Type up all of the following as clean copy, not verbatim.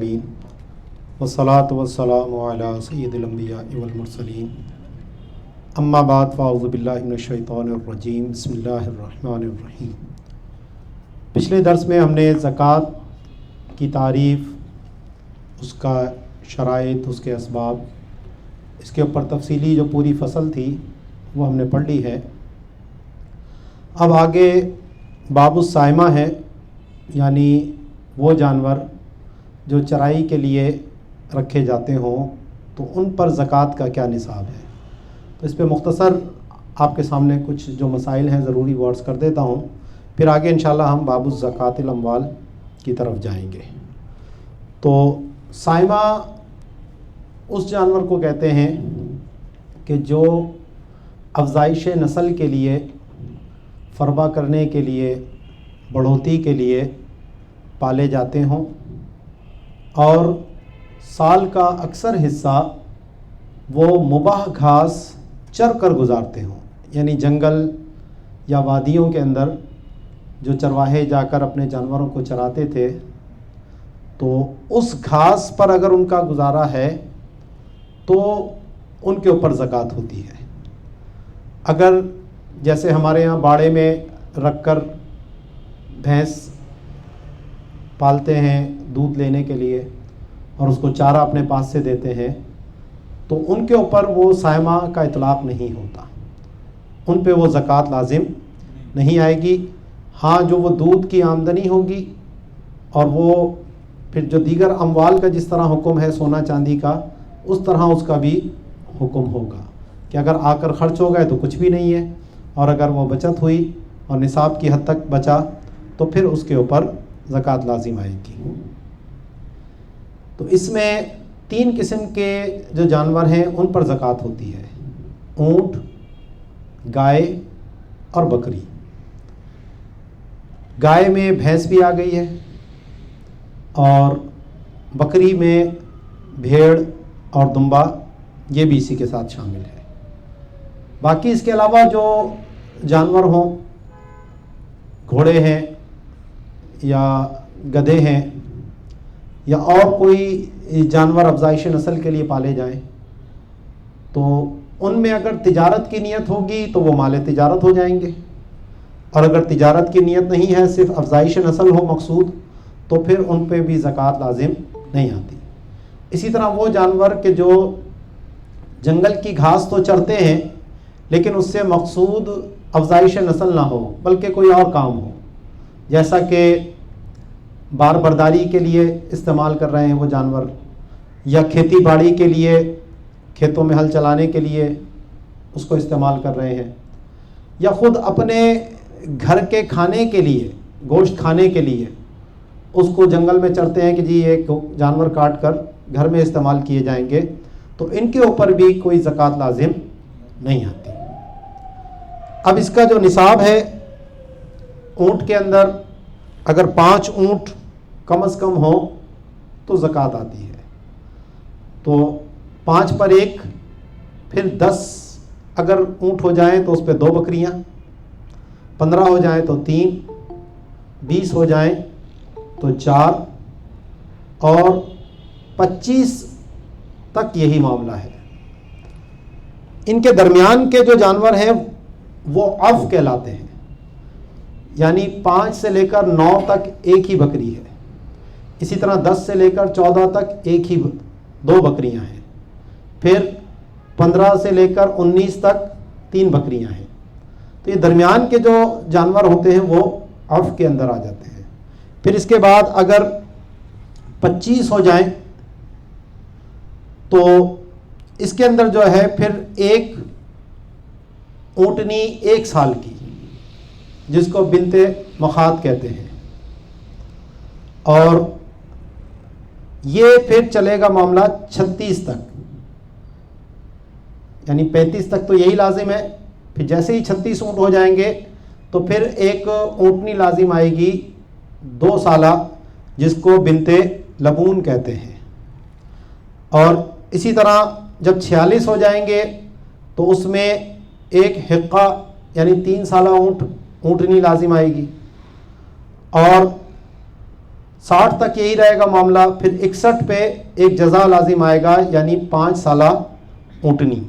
العالمین والصلاة والسلام علی سید الانبیاء والمرسلین اما بعد فاعوذ باللہ من الشیطان الرجیم بسم اللہ الرحمن الرحیم۔ پچھلے درس میں ہم نے زکوٰۃ کی تعریف، اس کا شرائط، اس کے اسباب، اس کے اوپر تفصیلی جو پوری فصل تھی وہ ہم نے پڑھ لی ہے۔ اب آگے باب الصائمہ ہے، یعنی وہ جانور جو چرائی کے لیے رکھے جاتے ہوں تو ان پر زکوٰۃ کا کیا نصاب ہے۔ تو اس پہ مختصر آپ کے سامنے کچھ جو مسائل ہیں ضروری وہ عرض کر دیتا ہوں، پھر آگے انشاءاللہ ہم باب الزکوٰۃ الاموال کی طرف جائیں گے۔ تو صائمہ اس جانور کو کہتے ہیں کہ جو افزائش نسل کے لیے، فربا کرنے کے لیے، بڑھوتی کے لیے پالے جاتے ہوں اور سال کا اکثر حصہ وہ مباح گھاس چر کر گزارتے ہوں، یعنی جنگل یا وادیوں کے اندر جو چرواہے جا کر اپنے جانوروں کو چراتے تھے، تو اس گھاس پر اگر ان کا گزارا ہے تو ان کے اوپر زکوٰۃ ہوتی ہے۔ اگر جیسے ہمارے یہاں باڑے میں رکھ کر بھینس پالتے ہیں دودھ لینے کے لیے اور اس کو چارہ اپنے پاس سے دیتے ہیں، تو ان کے اوپر وہ صائمہ کا اطلاق نہیں ہوتا، ان پہ وہ زکوٰۃ لازم نہیں آئے گی۔ ہاں جو وہ دودھ کی آمدنی ہوگی اور وہ پھر جو دیگر اموال کا جس طرح حکم ہے سونا چاندی کا، اس طرح اس کا بھی حکم ہوگا کہ اگر آ کر خرچ ہو گئے تو کچھ بھی نہیں ہے، اور اگر وہ بچت ہوئی اور نصاب کی حد تک بچا تو پھر اس کے اوپر زکوٰۃ لازم آئے گی۔ تو اس میں 3 قسم کے جو جانور ہیں ان پر زکوٰۃ ہوتی ہے: اونٹ، گائے اور بکری۔ گائے میں بھینس بھی آ گئی ہے اور بکری میں بھیڑ اور دمبا، یہ بھی اسی کے ساتھ شامل ہے۔ باقی اس کے علاوہ جو جانور ہوں، گھوڑے ہیں یا گدھے ہیں یا اور کوئی جانور افزائش نسل کے لیے پالے جائیں، تو ان میں اگر تجارت کی نیت ہوگی تو وہ مال تجارت ہو جائیں گے، اور اگر تجارت کی نیت نہیں ہے، صرف افزائش نسل ہو مقصود، تو پھر ان پہ بھی زکوٰۃ لازم نہیں آتی۔ اسی طرح وہ جانور کہ جو جنگل کی گھاس تو چرتے ہیں لیکن اس سے مقصود افزائش نسل نہ ہو بلکہ کوئی اور کام ہو، جیسا کہ بار برداری کے لیے استعمال کر رہے ہیں وہ جانور، یا کھیتی باڑی کے لیے، کھیتوں میں ہل چلانے کے لیے اس کو استعمال کر رہے ہیں، یا خود اپنے گھر کے کھانے کے لیے، گوشت کھانے کے لیے اس کو جنگل میں چرتے ہیں کہ جی یہ جانور کاٹ کر گھر میں استعمال کیے جائیں گے، تو ان کے اوپر بھی کوئی زکوٰۃ لازم نہیں آتی۔ اب اس کا جو نصاب ہے، اونٹ کے اندر اگر 5 اونٹ کم از کم ہوں تو زکوٰۃ آتی ہے، تو 5 پر 1، پھر 10 اگر اونٹ ہو جائیں تو اس پہ 2 بکریاں، 15 ہو جائیں تو 3، 20 ہو جائیں تو 4، اور 25 تک یہی معاملہ ہے۔ ان کے درمیان کے جو جانور ہیں وہ عف کہلاتے ہیں، یعنی 5 سے لے کر 9 تک ایک ہی بکری ہے، اسی طرح 10 سے لے کر 14 تک ایک ہی 2 بکریاں ہیں، پھر 15 سے لے کر 19 تک 3 بکریاں ہیں۔ تو یہ درمیان کے جو جانور ہوتے ہیں وہ عف کے اندر آ جاتے ہیں۔ پھر اس کے بعد اگر 25 ہو جائیں تو اس کے اندر جو ہے پھر ایک اونٹنی 1 سال کی، جس کو بنت مخاط کہتے ہیں، اور یہ پھر چلے گا معاملہ 36 تک، یعنی 35 تک تو یہی لازم ہے، پھر جیسے ہی 36 اونٹ ہو جائیں گے تو پھر ایک اونٹنی لازم آئے گی 2 سالہ، جس کو بنت لبون کہتے ہیں، اور اسی طرح جب 46 ہو جائیں گے تو اس میں ایک حقہ یعنی 3 سالہ اونٹنی لازم آئے گی، اور 60 تک یہی رہے گا معاملہ. پھر 61 پہ ایک جزا لازم آئے گا یعنی 5 سالہ اونٹنی.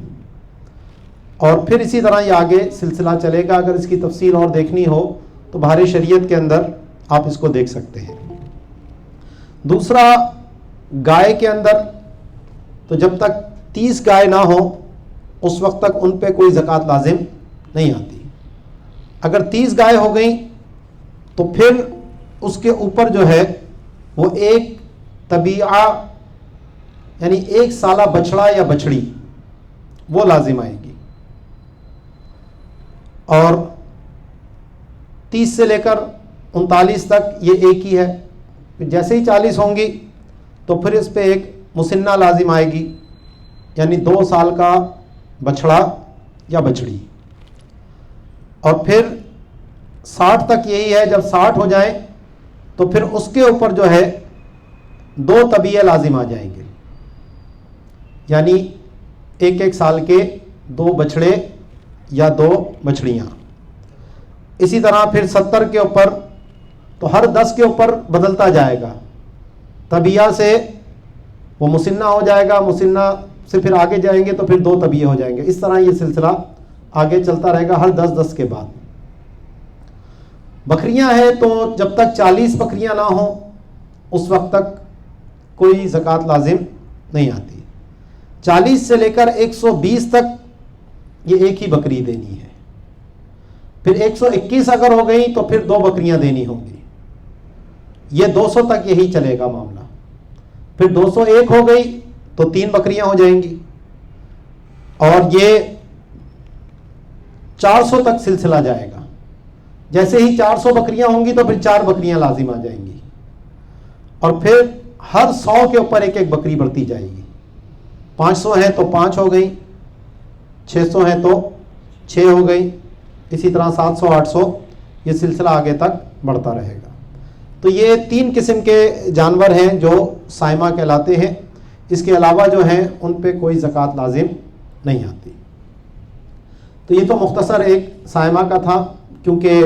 اور پھر اسی طرح یہ آگے سلسلہ چلے گا. اگر اس کی تفصیل اور دیکھنی ہو تو بہار شریعت کے اندر آپ اس کو دیکھ سکتے ہیں. دوسرا گائے کے اندر تو جب تک 30 گائے نہ ہو اس وقت تک ان پہ کوئی زکوٰۃ لازم نہیں آتی. اگر 30 گائے ہو گئیں تو پھر اس کے اوپر جو ہے وہ ایک طبیعہ یعنی 1 سالہ بچڑا یا بچڑی وہ لازم آئے گی. اور 30 سے لے کر 39 تک یہ ایک ہی ہے. جیسے ہی 40 ہوں گی تو پھر اس پہ ایک مسنہ لازم آئے گی یعنی 2 سال کا بچڑا یا بچڑی. اور پھر 60 تک یہی ہے. جب 60 ہو جائیں تو پھر اس کے اوپر جو ہے 2 طبیعے لازم آ جائیں گے یعنی 1 سال کے 2 بچڑے یا 2 بچڑیاں. اسی طرح پھر 70 کے اوپر تو ہر 10 کے اوپر بدلتا جائے گا. طبیعہ سے وہ مسنہ ہو جائے گا, مسنہ سے پھر آگے جائیں گے تو پھر 2 طبیعے ہو جائیں گے. اس طرح یہ سلسلہ آگے چلتا رہے گا ہر 10 کے بعد. بکریاں ہیں تو جب تک 40 بکریاں نہ ہوں اس وقت تک کوئی زکوٰۃ لازم نہیں آتی. 40 سے لے کر 120 تک یہ ایک ہی بکری دینی ہے. پھر 121 اگر ہو گئی تو پھر 2 بکریاں دینی ہوں گی. یہ 200 تک یہی چلے گا معاملہ. پھر 201 ہو گئی تو 3 بکریاں ہو جائیں گی. اور یہ 400 تک سلسلہ جائے گا. جیسے ہی 400 بکریاں ہوں گی تو پھر 4 بکریاں لازم آ جائیں گی. اور پھر ہر 100 کے اوپر ایک بکری بڑھتی جائے گی. 500 ہیں تو 5 ہو گئی, 600 ہیں تو 6 ہو گئی, اسی طرح 700 800 یہ سلسلہ آگے تک بڑھتا رہے گا. تو یہ 3 قسم کے جانور ہیں جو سائمہ کہلاتے ہیں. اس کے علاوہ جو ہیں ان پہ کوئی زکوٰۃ لازم نہیں آتی. تو یہ تو مختصر ایک سائمہ کا تھا, کیونکہ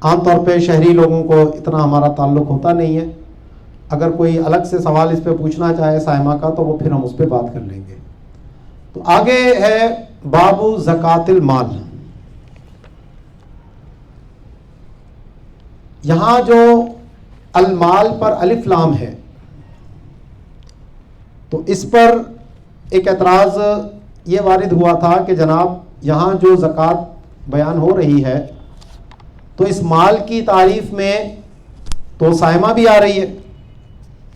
عام طور پہ شہری لوگوں کو اتنا ہمارا تعلق ہوتا نہیں ہے. اگر کوئی الگ سے سوال اس پہ پوچھنا چاہے سائمہ کا تو وہ پھر ہم اس پہ بات کر لیں گے. تو آگے ہے باب زکوٰۃ المال. یہاں جو المال پر الف لام ہے تو اس پر ایک اعتراض یہ وارد ہوا تھا کہ جناب یہاں جو زکوٰۃ بیان ہو رہی ہے تو اس مال کی تعریف میں تو سائمہ بھی آ رہی ہے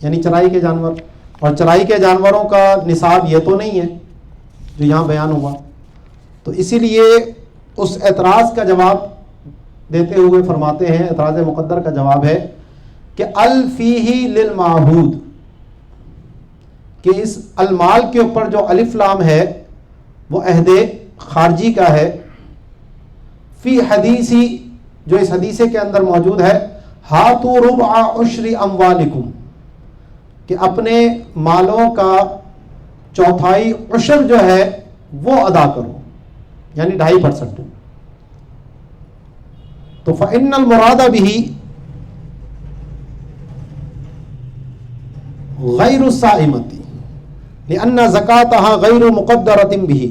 یعنی چرائی کے جانور, اور چرائی کے جانوروں کا نصاب یہ تو نہیں ہے جو یہاں بیان ہوا. تو اسی لیے اس اعتراض کا جواب دیتے ہوئے فرماتے ہیں, اعتراض مقدر کا جواب ہے کہ الفیہ للمعہود, کہ اس المال کے اوپر جو الف لام ہے وہ عہد خارجی کا ہے. فی حدیثی, جو اس حدیثے کے اندر موجود ہے, ہاتو ربع عشر اموالکم, کہ اپنے مالوں کا 1/4 عشر جو ہے وہ ادا کرو یعنی 2.5%. تو فإن المراد به غیر الصائمۃ لأن زکاتها غیر مقدرۃ به.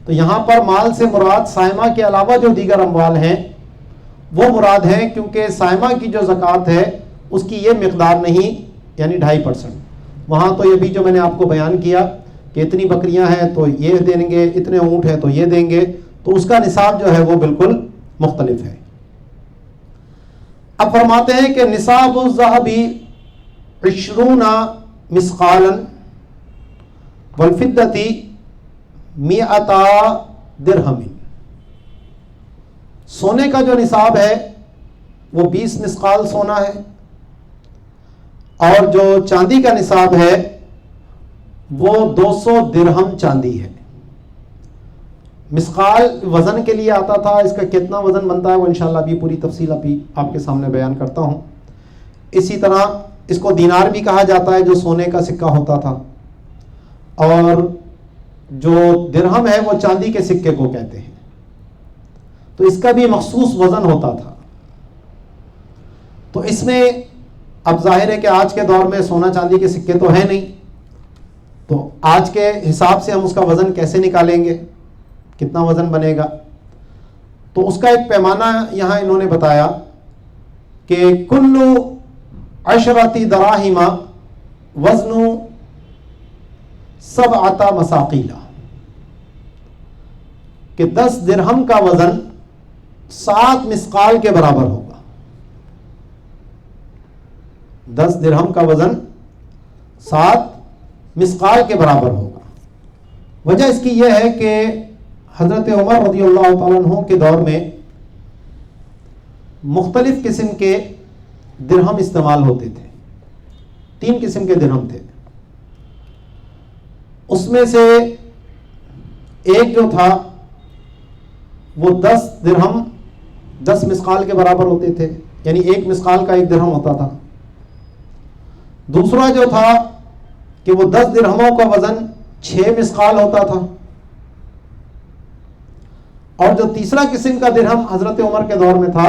تو یہاں پر مال سے مراد سائمہ کے علاوہ جو دیگر اموال ہیں وہ مراد ہیں, کیونکہ سائمہ کی جو زکوٰۃ ہے اس کی یہ مقدار نہیں یعنی 2.5%. وہاں تو یہ بھی جو میں نے آپ کو بیان کیا کہ اتنی بکریاں ہیں تو یہ دیں گے, اتنے اونٹ ہیں تو یہ دیں گے, تو اس کا نصاب جو ہے وہ بالکل مختلف ہے. اب فرماتے ہیں کہ نصاب الذهب 20 مثقالا والفضة 100 درہم. سونے کا جو نصاب ہے وہ 20 مثقال سونا ہے, اور جو چاندی کا نصاب ہے وہ 200 درہم چاندی ہے. مثقال وزن کے لیے آتا تھا, اس کا کتنا وزن بنتا ہے وہ انشاءاللہ ابھی پوری تفصیل ابھی آپ کے سامنے بیان کرتا ہوں. اسی طرح اس کو دینار بھی کہا جاتا ہے جو سونے کا سکہ ہوتا تھا, اور جو درہم ہے وہ چاندی کے سکے کو کہتے ہیں. تو اس کا بھی مخصوص وزن ہوتا تھا. تو اس میں اب ظاہر ہے کہ آج کے دور میں سونا چاندی کے سکے تو ہیں نہیں، تو آج کے حساب سے ہم اس کا وزن کیسے نکالیں گے، کتنا وزن بنے گا؟ تو اس کا ایک پیمانہ یہاں انہوں نے بتایا کہ کل عشرتی دراہم وزن سبعۃ مساقیل، کہ 10 درہم کا وزن 7 مسقال کے برابر ہوگا. 10 درہم کا وزن 7 مسقال کے برابر ہوگا. وجہ اس کی یہ ہے کہ حضرت عمر رضی اللہ تعالیٰ عنہ کے دور میں مختلف قسم کے درہم استعمال ہوتے تھے. 3 قسم کے درہم تھے. اس میں سے ایک جو تھا وہ 10 درہم 10 مسقال کے برابر ہوتے تھے، یعنی 1 مسقال کا 1 درہم ہوتا تھا. دوسرا جو تھا کہ وہ 10 درہموں کا وزن 6 مسقال ہوتا تھا. اور جو تیسرا قسم کا درہم حضرت عمر کے دور میں تھا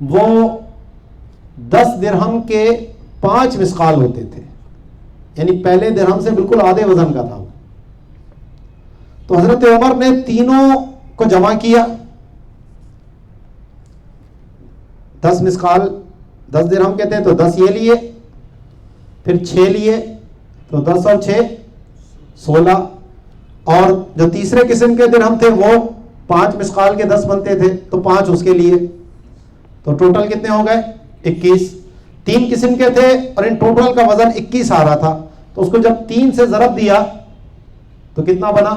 وہ 10 درہم کے 5 مسقال ہوتے تھے، یعنی پہلے درہم سے بالکل آدھے وزن کا تھا وہ. تو حضرت عمر نے تینوں کو جمع کیا. 10 مسقال 10 درہم کے تھے تو 10 یہ لیے، پھر 6 لیے تو 10 اور 6 16، اور جو تیسرے قسم کے درہم تھے وہ 5 مسقال کے 10 بنتے تھے تو 5 اس کے لیے، تو ٹوٹل کتنے ہو گئے 21. 3 قسم کے تھے اور ان ٹوٹل کا وزن 21 آ رہا تھا، تو اس کو جب 3 سے ضرب دیا تو کتنا بنا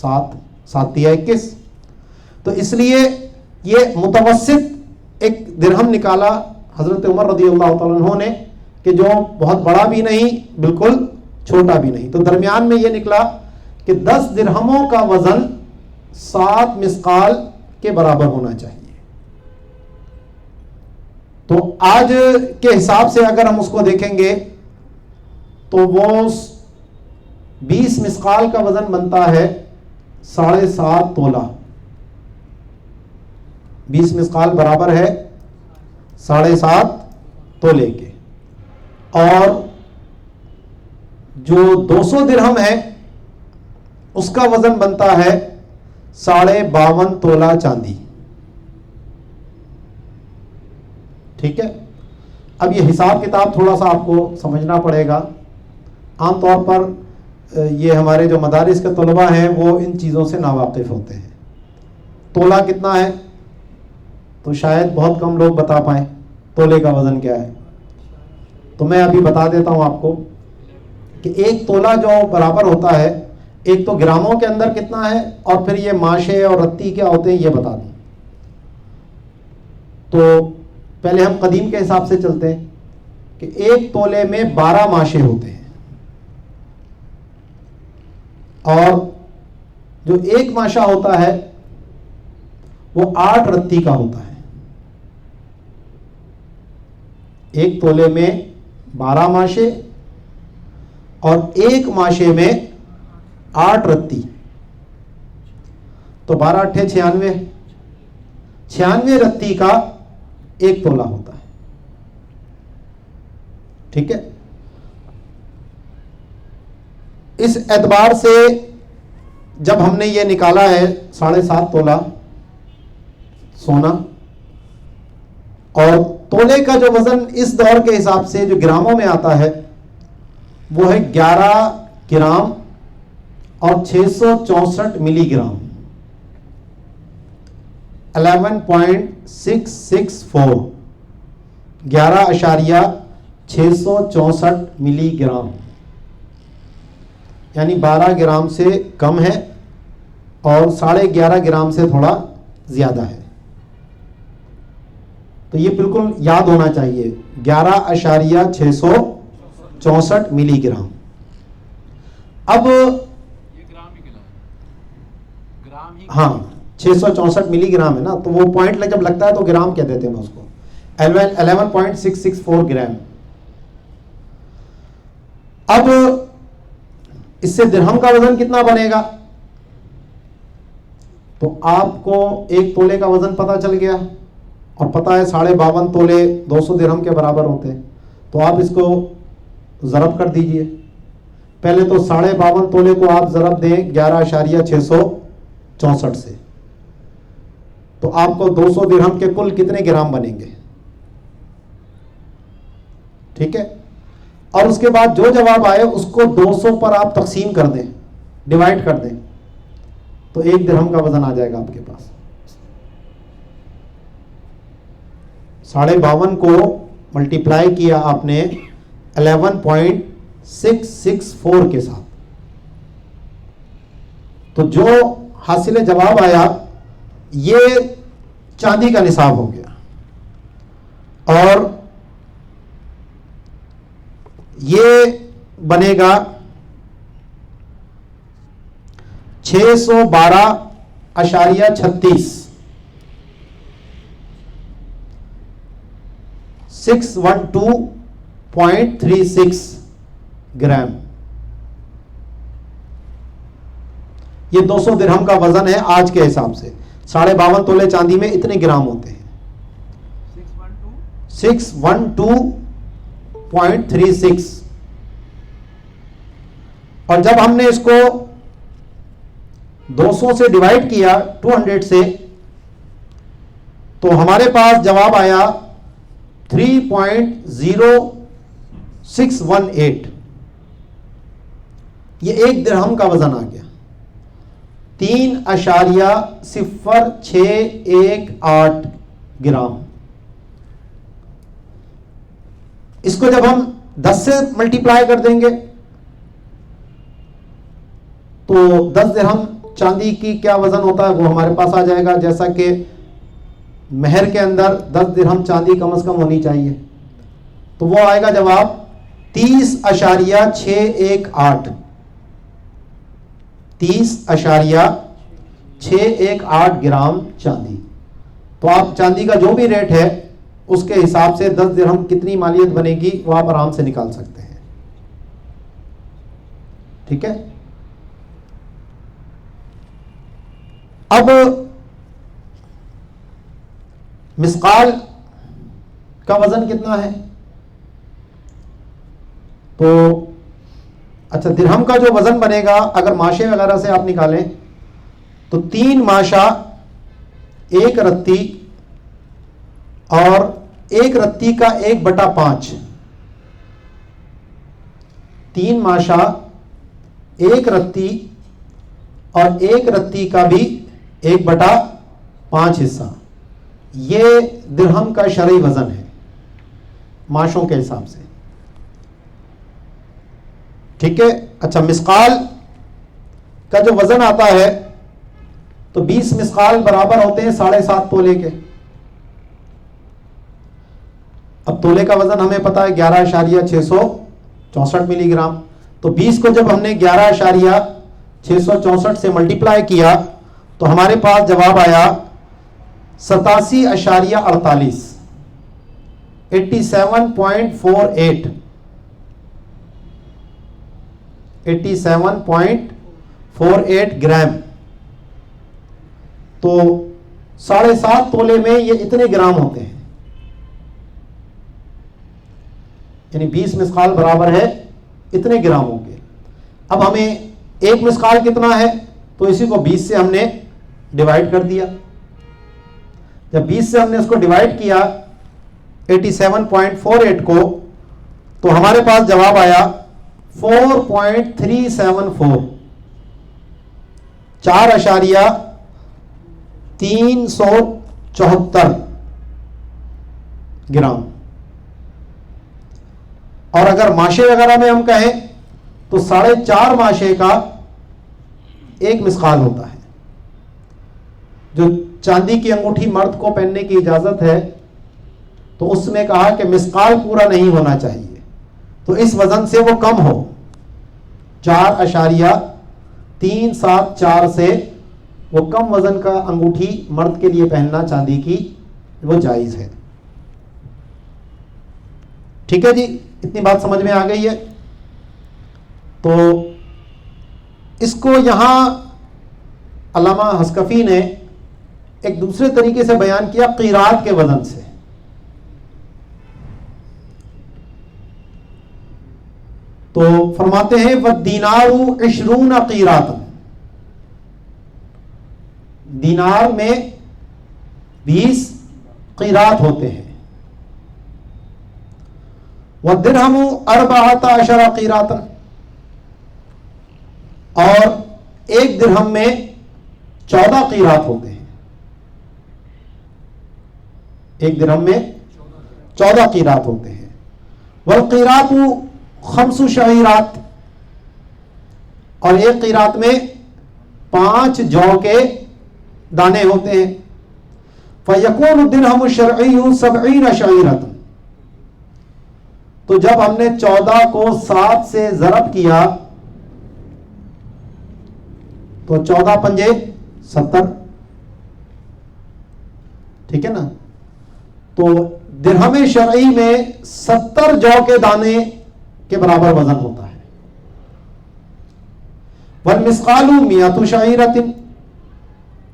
7 7 دیا 21. تو اس لیے یہ متوسط ایک درہم نکالا حضرت عمر رضی اللہ تعالیٰ عنہ نے کہ جو بہت بڑا بھی نہیں بالکل چھوٹا بھی نہیں. تو درمیان میں یہ نکلا کہ 10 درہموں کا وزن 7 مسقال کے برابر ہونا چاہیے. تو آج کے حساب سے اگر ہم اس کو دیکھیں گے تو وہ 20 مسقال کا وزن بنتا ہے 7.5 تولہ. 20 مسقال برابر ہے 7.5 تولے کے. اور جو 200 درہم ہے اس کا وزن بنتا ہے 52.5 تولہ چاندی. ٹھیک ہے. اب یہ حساب کتاب تھوڑا سا آپ کو سمجھنا پڑے گا. عام طور پر یہ ہمارے جو مدارس کے طلباء ہیں وہ ان چیزوں سے ناواقف ہوتے ہیں. تولہ کتنا ہے تو شاید بہت کم لوگ بتا پائیں تولے کا وزن کیا ہے. تو میں ابھی بتا دیتا ہوں آپ کو کہ 1 تولہ جو برابر ہوتا ہے، ایک تو گراموں کے اندر کتنا ہے اور پھر یہ ماشے اور رتی کیا ہوتے ہیں یہ بتا دوں. تو پہلے ہم قدیم کے حساب سے چلتے ہیں کہ 1 تولے میں 12 ماشے ہوتے ہیں، اور جو 1 ماشا ہوتا ہے وہ 8 رتی کا ہوتا ہے. 1 تولے میں 12 ماشے اور 1 ماشے میں 8 رتی، تو 12 8 96 96 رتی کا 1 تولہ ہوتا ہے. ٹھیک ہے. اس اعتبار سے جب ہم نے یہ نکالا ہے 7.5 تولہ سونا، اور تولے کا جو وزن اس دور کے حساب سے جو گراموں میں آتا ہے وہ ہے 11 گرام اور 664 ملی گرام، 11.664 11.664 ملی گرام، یعنی 12 گرام سے کم ہے اور 11.5 گرام سے تھوڑا زیادہ ہے. تو یہ بالکل یاد ہونا چاہیے 11.664 ملی گرام. اب ہاں 664 ملی گرام ہے نا، تو وہ پوائنٹ جب لگتا ہے تو گرام کہہ دیتے ہیں اس کو. 11.664 گرام. اب اس سے درہم کا وزن کتنا بنے گا؟ تو آپ کو 1 تولے کا وزن پتا چل گیا اور پتہ ہے 52.5 تولے 200 درہم کے برابر ہوتے ہیں. تو آپ اس کو ضرب کر دیجئے. پہلے تو 52.5 تولے کو آپ ضرب دیں 11.664 سے, تو آپ کو 200 درہم کے کل کتنے گرام بنیں گے؟ ٹھیک ہے. اور اس کے بعد جو جواب آئے اس کو 200 پر آپ تقسیم کر دیں, ڈیوائڈ کر دیں, تو 1 درہم کا وزن آ جائے گا آپ کے پاس. 52.5 کو ملٹیپلائی کیا آپ نے 11.664 کے ساتھ, تو جو حاصل جواب آیا یہ چاندی کا نصاب ہو گیا. اور یہ بنے گا 612.36 612.36 گرام. یہ 200 درہم کا وزن ہے آج کے حساب سے. 52.5 تولے چاندی میں اتنے گرام ہوتے ہیں. 612.36. اور جب ہم نے اس کو 200 سے ڈیوائڈ کیا 200 سے, تو ہمارے پاس جواب آیا 3.0618. یہ 1 درہم کا وزن آ گیا. 3.0618 گرام. اس کو جب ہم 10 سے ملٹیپلائی کر دیں گے تو 10 درہم چاندی کی کیا وزن ہوتا ہے وہ ہمارے پاس آ جائے گا. جیسا کہ مہر کے اندر 10 درہم چاندی کم از کم ہونی چاہیے, تو وہ آئے گا جواب 30.618. 30.618 گرام چاندی. تو آپ چاندی کا جو بھی ریٹ ہے اس کے حساب سے 10 درہم کتنی مالیت بنے گی وہ آپ آرام سے نکال سکتے ہیں. ٹھیک ہے. اب مسقال کا وزن کتنا ہے؟ تو اچھا, درہم کا جو وزن بنے گا اگر ماشے وغیرہ سے آپ نکالیں تو 3 ماشا 1 رتی اور 1 رتی کا 1/5. 3 ماشا 1 رتی اور 1 رتی کا بھی 1/5 حصہ. یہ درہم کا شرعی وزن ہے ماشوں کے حساب سے. ٹھیک ہے. اچھا, مسقال کا جو وزن آتا ہے تو 20 مسقال برابر ہوتے ہیں 7.5 تولے کے. اب تولے کا وزن ہمیں پتا ہے 11.664 ملی گرام. تو 20 کو جب ہم نے 11.664 سے ملٹیپلائی کیا تو ہمارے پاس جواب آیا 87.48. 87.48 گرام. تو 7.5 تولے میں یہ اتنے گرام ہوتے ہیں, یعنی 20 مسقال برابر ہے اتنے گرام ہوں گے. اب ہمیں 1 مسقال کتنا ہے تو اسی کو 20 سے ہم نے ڈیوائڈ کر دیا. جب 20 سے ہم نے اس کو ڈیوائڈ کیا 87.48 کو, تو ہمارے پاس جواب آیا 4.374. 4.374 گرام. اور اگر ماشے وغیرہ میں ہم کہیں تو 4.5 ماشے کا 1 مسقال ہوتا ہے. جو چاندی کی انگوٹھی مرد کو پہننے کی اجازت ہے تو اس میں کہا کہ مسقال پورا نہیں ہونا چاہیے, تو اس وزن سے وہ کم ہو. 4.374 سے وہ کم وزن کا انگوٹھی مرد کے لیے پہننا چاندی کی وہ جائز ہے. ٹھیک ہے جی, اتنی بات سمجھ میں آ گئی ہے. تو اس کو یہاں علامہ حسکفی نے ایک دوسرے طریقے سے بیان کیا قیرات کے وزن سے. تو فرماتے ہیں وَالدِّینَارُ 20 قیراتا، دینار میں 20 قیرات ہوتے ہیں. وَالدِّرْہَمُ 14 قیراتا، اور ایک درہم میں 14 قیرات ہوتے ہیں. ایک درہم میں 14 قیرات ہوتے ہیں. والقیرات 5 شعیرات، اور ایک قیرات میں 5 جو کے دانے ہوتے ہیں. فَيَكُونُ الدِّرْہَمُ الشَّرْعِيُّ 70 شعیرۃ، تو جب ہم نے 14 کو 7 سے ضرب کیا تو 14 پنجے 70، ٹھیک ہے نا. تو درہم شرعی میں 70 جو کے دانے کے برابر وزن ہوتا ہے. والمثقال 100 شعیرۃ،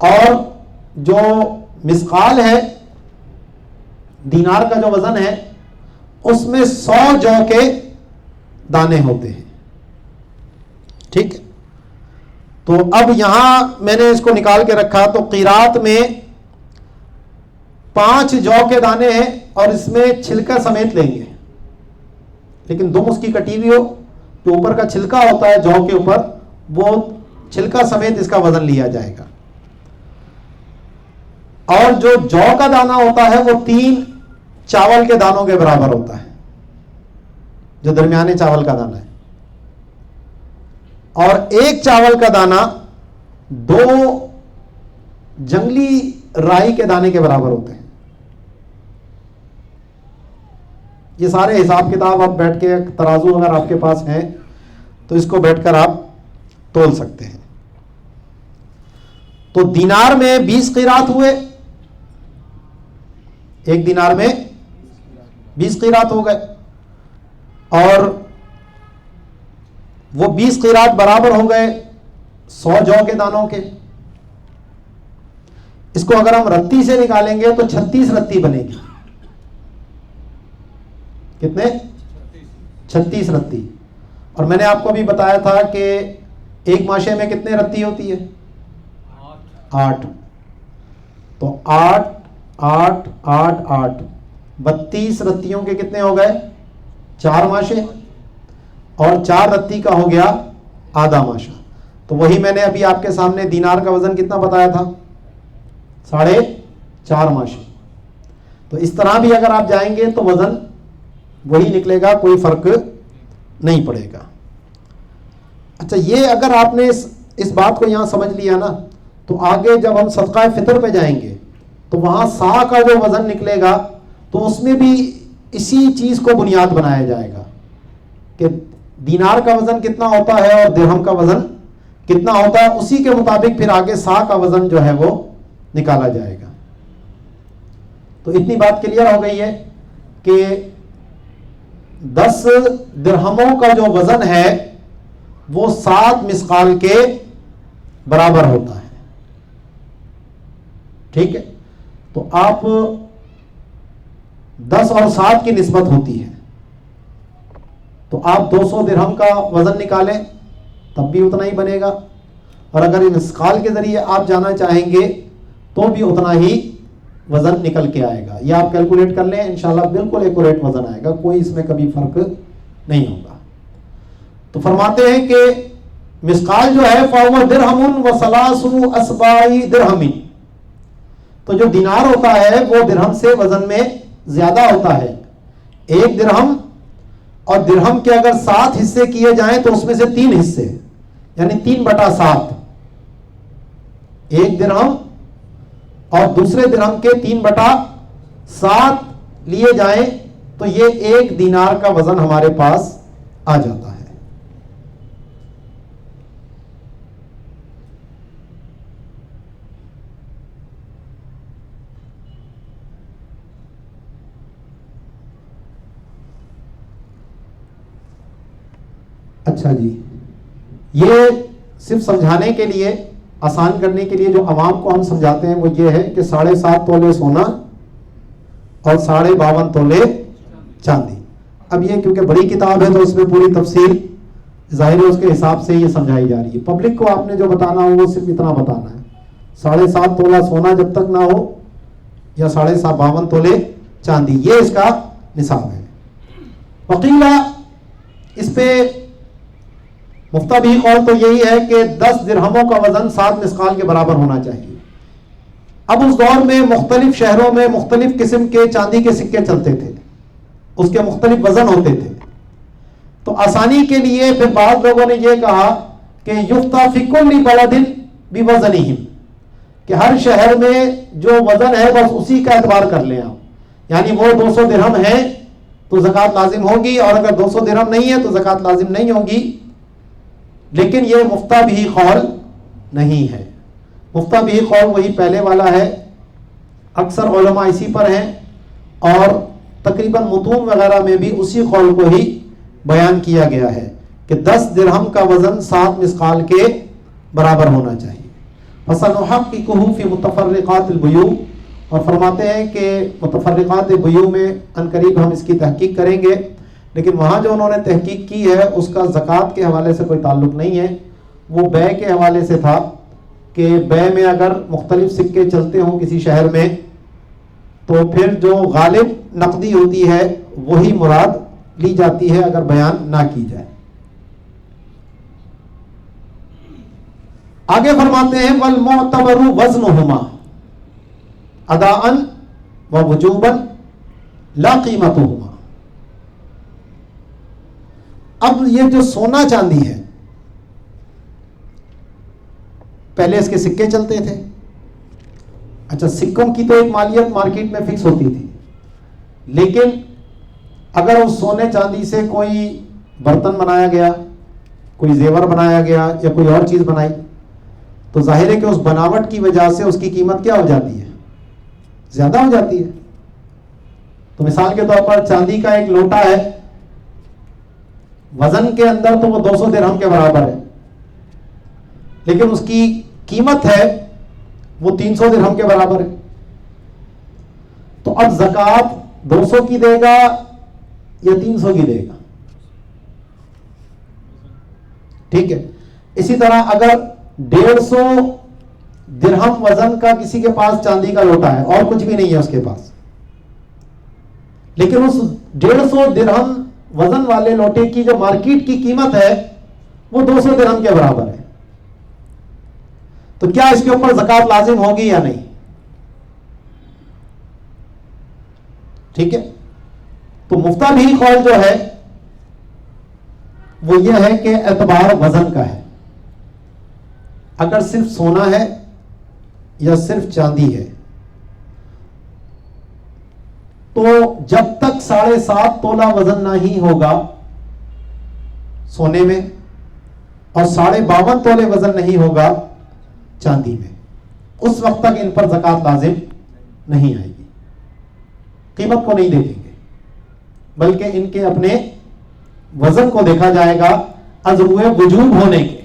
اور جو مثقال ہے دینار کا جو وزن ہے اس میں 100 جو کے دانے ہوتے ہیں. ٹھیک ہے. تو اب یہاں میں نے اس کو نکال کے رکھا، تو قیرات میں 5 جو کے دانے ہیں اور اس میں چھلکا سمیت لیں گے، لیکن دم اس کی کٹی ہوئی ہو، جو اوپر کا چھلکا ہوتا ہے جو کے اوپر، وہ چھلکا سمیت اس کا وزن لیا جائے گا. اور جو کا دانہ ہوتا ہے وہ 3 چاول کے دانوں کے برابر ہوتا ہے، جو درمیانے چاول کا دانہ ہے. اور ایک چاول کا دانہ 2 جنگلی رائی کے دانے کے برابر ہوتے ہیں. یہ سارے حساب کتاب آپ بیٹھ کے، ترازو اگر آپ کے پاس ہیں تو اس کو بیٹھ کر آپ تول سکتے ہیں. تو دینار میں 20 قیرات ہوئے، ایک دینار میں 20 قیرات ہو گئے، اور وہ 20 قیرات برابر ہو گئے 100 جو کے دانوں کے. اس کو اگر ہم رتی سے نکالیں گے تو 36 رتی بنے گی. کتنے؟ 36 رتی. اور میں نے آپ کو بھی بتایا تھا کہ ایک ماشے میں کتنے رتی ہوتی ہے؟ 8. تو 8 8 8 8 32 رتیوں کے کتنے ہو گئے؟ 4 ماشے، اور 4 رتی کا ہو گیا آدھا ماشا. تو وہی میں نے ابھی آپ کے سامنے دینار کا وزن کتنا بتایا تھا؟ 4.5 ماشے. تو اس طرح بھی اگر آپ جائیں گے تو وزن وہی نکلے گا، کوئی فرق نہیں پڑے گا. اچھا، یہ اگر آپ نے اس بات کو یہاں سمجھ لیا نا، تو آگے جب ہم صدقہ فطر پہ جائیں گے تو وہاں سا کا جو وزن نکلے گا تو اس میں بھی اسی چیز کو بنیاد بنایا جائے گا کہ دینار کا وزن کتنا ہوتا ہے اور درہم کا وزن کتنا ہوتا ہے. اسی کے مطابق پھر آگے سا کا وزن جو ہے وہ نکالا جائے گا. تو اتنی بات کلیئر ہو گئی ہے کہ 10 درہموں کا جو وزن ہے وہ 7 مثقال کے برابر ہوتا ہے. ٹھیک ہے. تو آپ 10 اور 7 کی نسبت ہوتی ہے، تو آپ 200 درہم کا وزن نکالیں تب بھی اتنا ہی بنے گا، اور اگر مثقال کے ذریعے آپ جانا چاہیں گے تو بھی اتنا ہی وزن نکل کے آئے گا. یہ آپ کیلکولیٹ کر لیں، انشاءاللہ بالکل ایکوریٹ وزن آئے گا، کوئی اس میں کبھی فرق نہیں ہوگا. تو فرماتے ہیں کہ مثقال جو ہے فَهُوَ دِرْهَمٌ وَثَلَاثُ أَصْبَاعِ دِرْهَمٍ، تو جو دینار ہوتا ہے وہ درہم سے وزن میں زیادہ ہوتا ہے. ایک درہم اور درہم کے اگر 7 حصے کیے جائیں تو اس میں سے 3 حصے یعنی 3/7، ایک درہم اور دوسرے درہم کے 3/7 لیے جائیں تو یہ ایک دینار کا وزن ہمارے پاس آ جاتا ہے. اچھا جی، یہ صرف سمجھانے کے لیے آسان کرنے کے لیے جو عوام کو ہم سمجھاتے ہیں وہ یہ ہے کہ 7.5 تولے سونا اور 52.5 تولے چاندی. اب یہ کیونکہ بڑی کتاب ہے تو اس میں پوری تفصیل ظاہر ہے اس کے حساب سے یہ سمجھائی جا رہی ہے. پبلک کو آپ نے جو بتانا ہو وہ صرف اتنا بتانا ہے, 7.5 تولہ سونا جب تک نہ ہو یا 52.5 تولے چاندی, یہ اس کا نصاب ہے. وقیلہ اس پہ مفتہ بھی قول تو یہی ہے کہ 10 درہموں کا وزن 7 مثقال کے برابر ہونا چاہیے. اب اس دور میں مختلف شہروں میں مختلف قسم کے چاندی کے سکے چلتے تھے, اس کے مختلف وزن ہوتے تھے. تو آسانی کے لیے پھر بعض لوگوں نے یہ کہا کہ یفتیٰ فی کل بلد بوزنہم, کہ ہر شہر میں جو وزن ہے بس اسی کا اعتبار کر لیں آپ. یعنی وہ 200 درہم ہے تو زکوٰۃ لازم ہوگی, اور اگر 200 درہم نہیں ہے تو زکوٰۃ لازم نہیں ہوگی. لیکن یہ مفتہ بھی قول نہیں ہے. مفتہ بھی قول وہی پہلے والا ہے, اکثر علماء اسی پر ہیں, اور تقریباً متون وغیرہ میں بھی اسی قول کو ہی بیان کیا گیا ہے کہ 10 درہم کا وزن 7 مثقال کے برابر ہونا چاہیے. فَسَنُحَقِّقُهُ فِي مُتَفَرِّقَاتِ الْبُيُوعِ, اور فرماتے ہیں کہ متفرقات بیوع میں عنقریب ہم اس کی تحقیق کریں گے. لیکن وہاں جو انہوں نے تحقیق کی ہے اس کا زکوٰۃ کے حوالے سے کوئی تعلق نہیں ہے, وہ بے کے حوالے سے تھا کہ بے میں اگر مختلف سکے چلتے ہوں کسی شہر میں تو پھر جو غالب نقدی ہوتی ہے وہی مراد لی جاتی ہے اگر بیان نہ کی جائے. آگے فرماتے ہیں وَالْمُعْتَبَرُ وَزْنُهُمَا اداءً ووجوبًا لا قیمتهما. اب یہ جو سونا چاندی ہے, پہلے اس کے سکے چلتے تھے. اچھا, سکوں کی تو ایک مالیت مارکیٹ میں فکس ہوتی تھی, لیکن اگر اس سونے چاندی سے کوئی برتن بنایا گیا, کوئی زیور بنایا گیا یا کوئی اور چیز بنائی تو ظاہر ہے کہ اس بناوٹ کی وجہ سے اس کی قیمت کیا ہو جاتی ہے, زیادہ ہو جاتی ہے. تو مثال کے طور پر چاندی کا ایک لوٹا ہے, وزن کے اندر تو وہ 200 درہم کے برابر ہے, لیکن اس کی قیمت ہے وہ 300 درہم کے برابر ہے. تو اب زکوٰۃ 200 کی دے گا یا 300 کی دے گا؟ ٹھیک ہے. اسی طرح اگر 150 درہم وزن کا کسی کے پاس چاندی کا لوٹا ہے اور کچھ بھی نہیں ہے اس کے پاس, لیکن اس 150 درہم وزن والے لوٹے کی جو مارکیٹ کی قیمت ہے وہ 200 درہم کے برابر ہے, تو کیا اس کے اوپر زکوٰۃ لازم ہوگی یا نہیں؟ ٹھیک ہے. تو مفتہ بھی قول جو ہے وہ یہ ہے کہ اعتبار وزن کا ہے. اگر صرف سونا ہے یا صرف چاندی ہے تو جب تک 7.5 تولہ وزن نہ ہی ہوگا سونے میں اور 52.5 تولے وزن نہیں ہوگا چاندی میں, اس وقت تک ان پر زکوٰۃ لازم نہیں آئے گی. قیمت کو نہیں دیکھیں گے بلکہ ان کے اپنے وزن کو دیکھا جائے گا از روئے وجوب ہونے کے.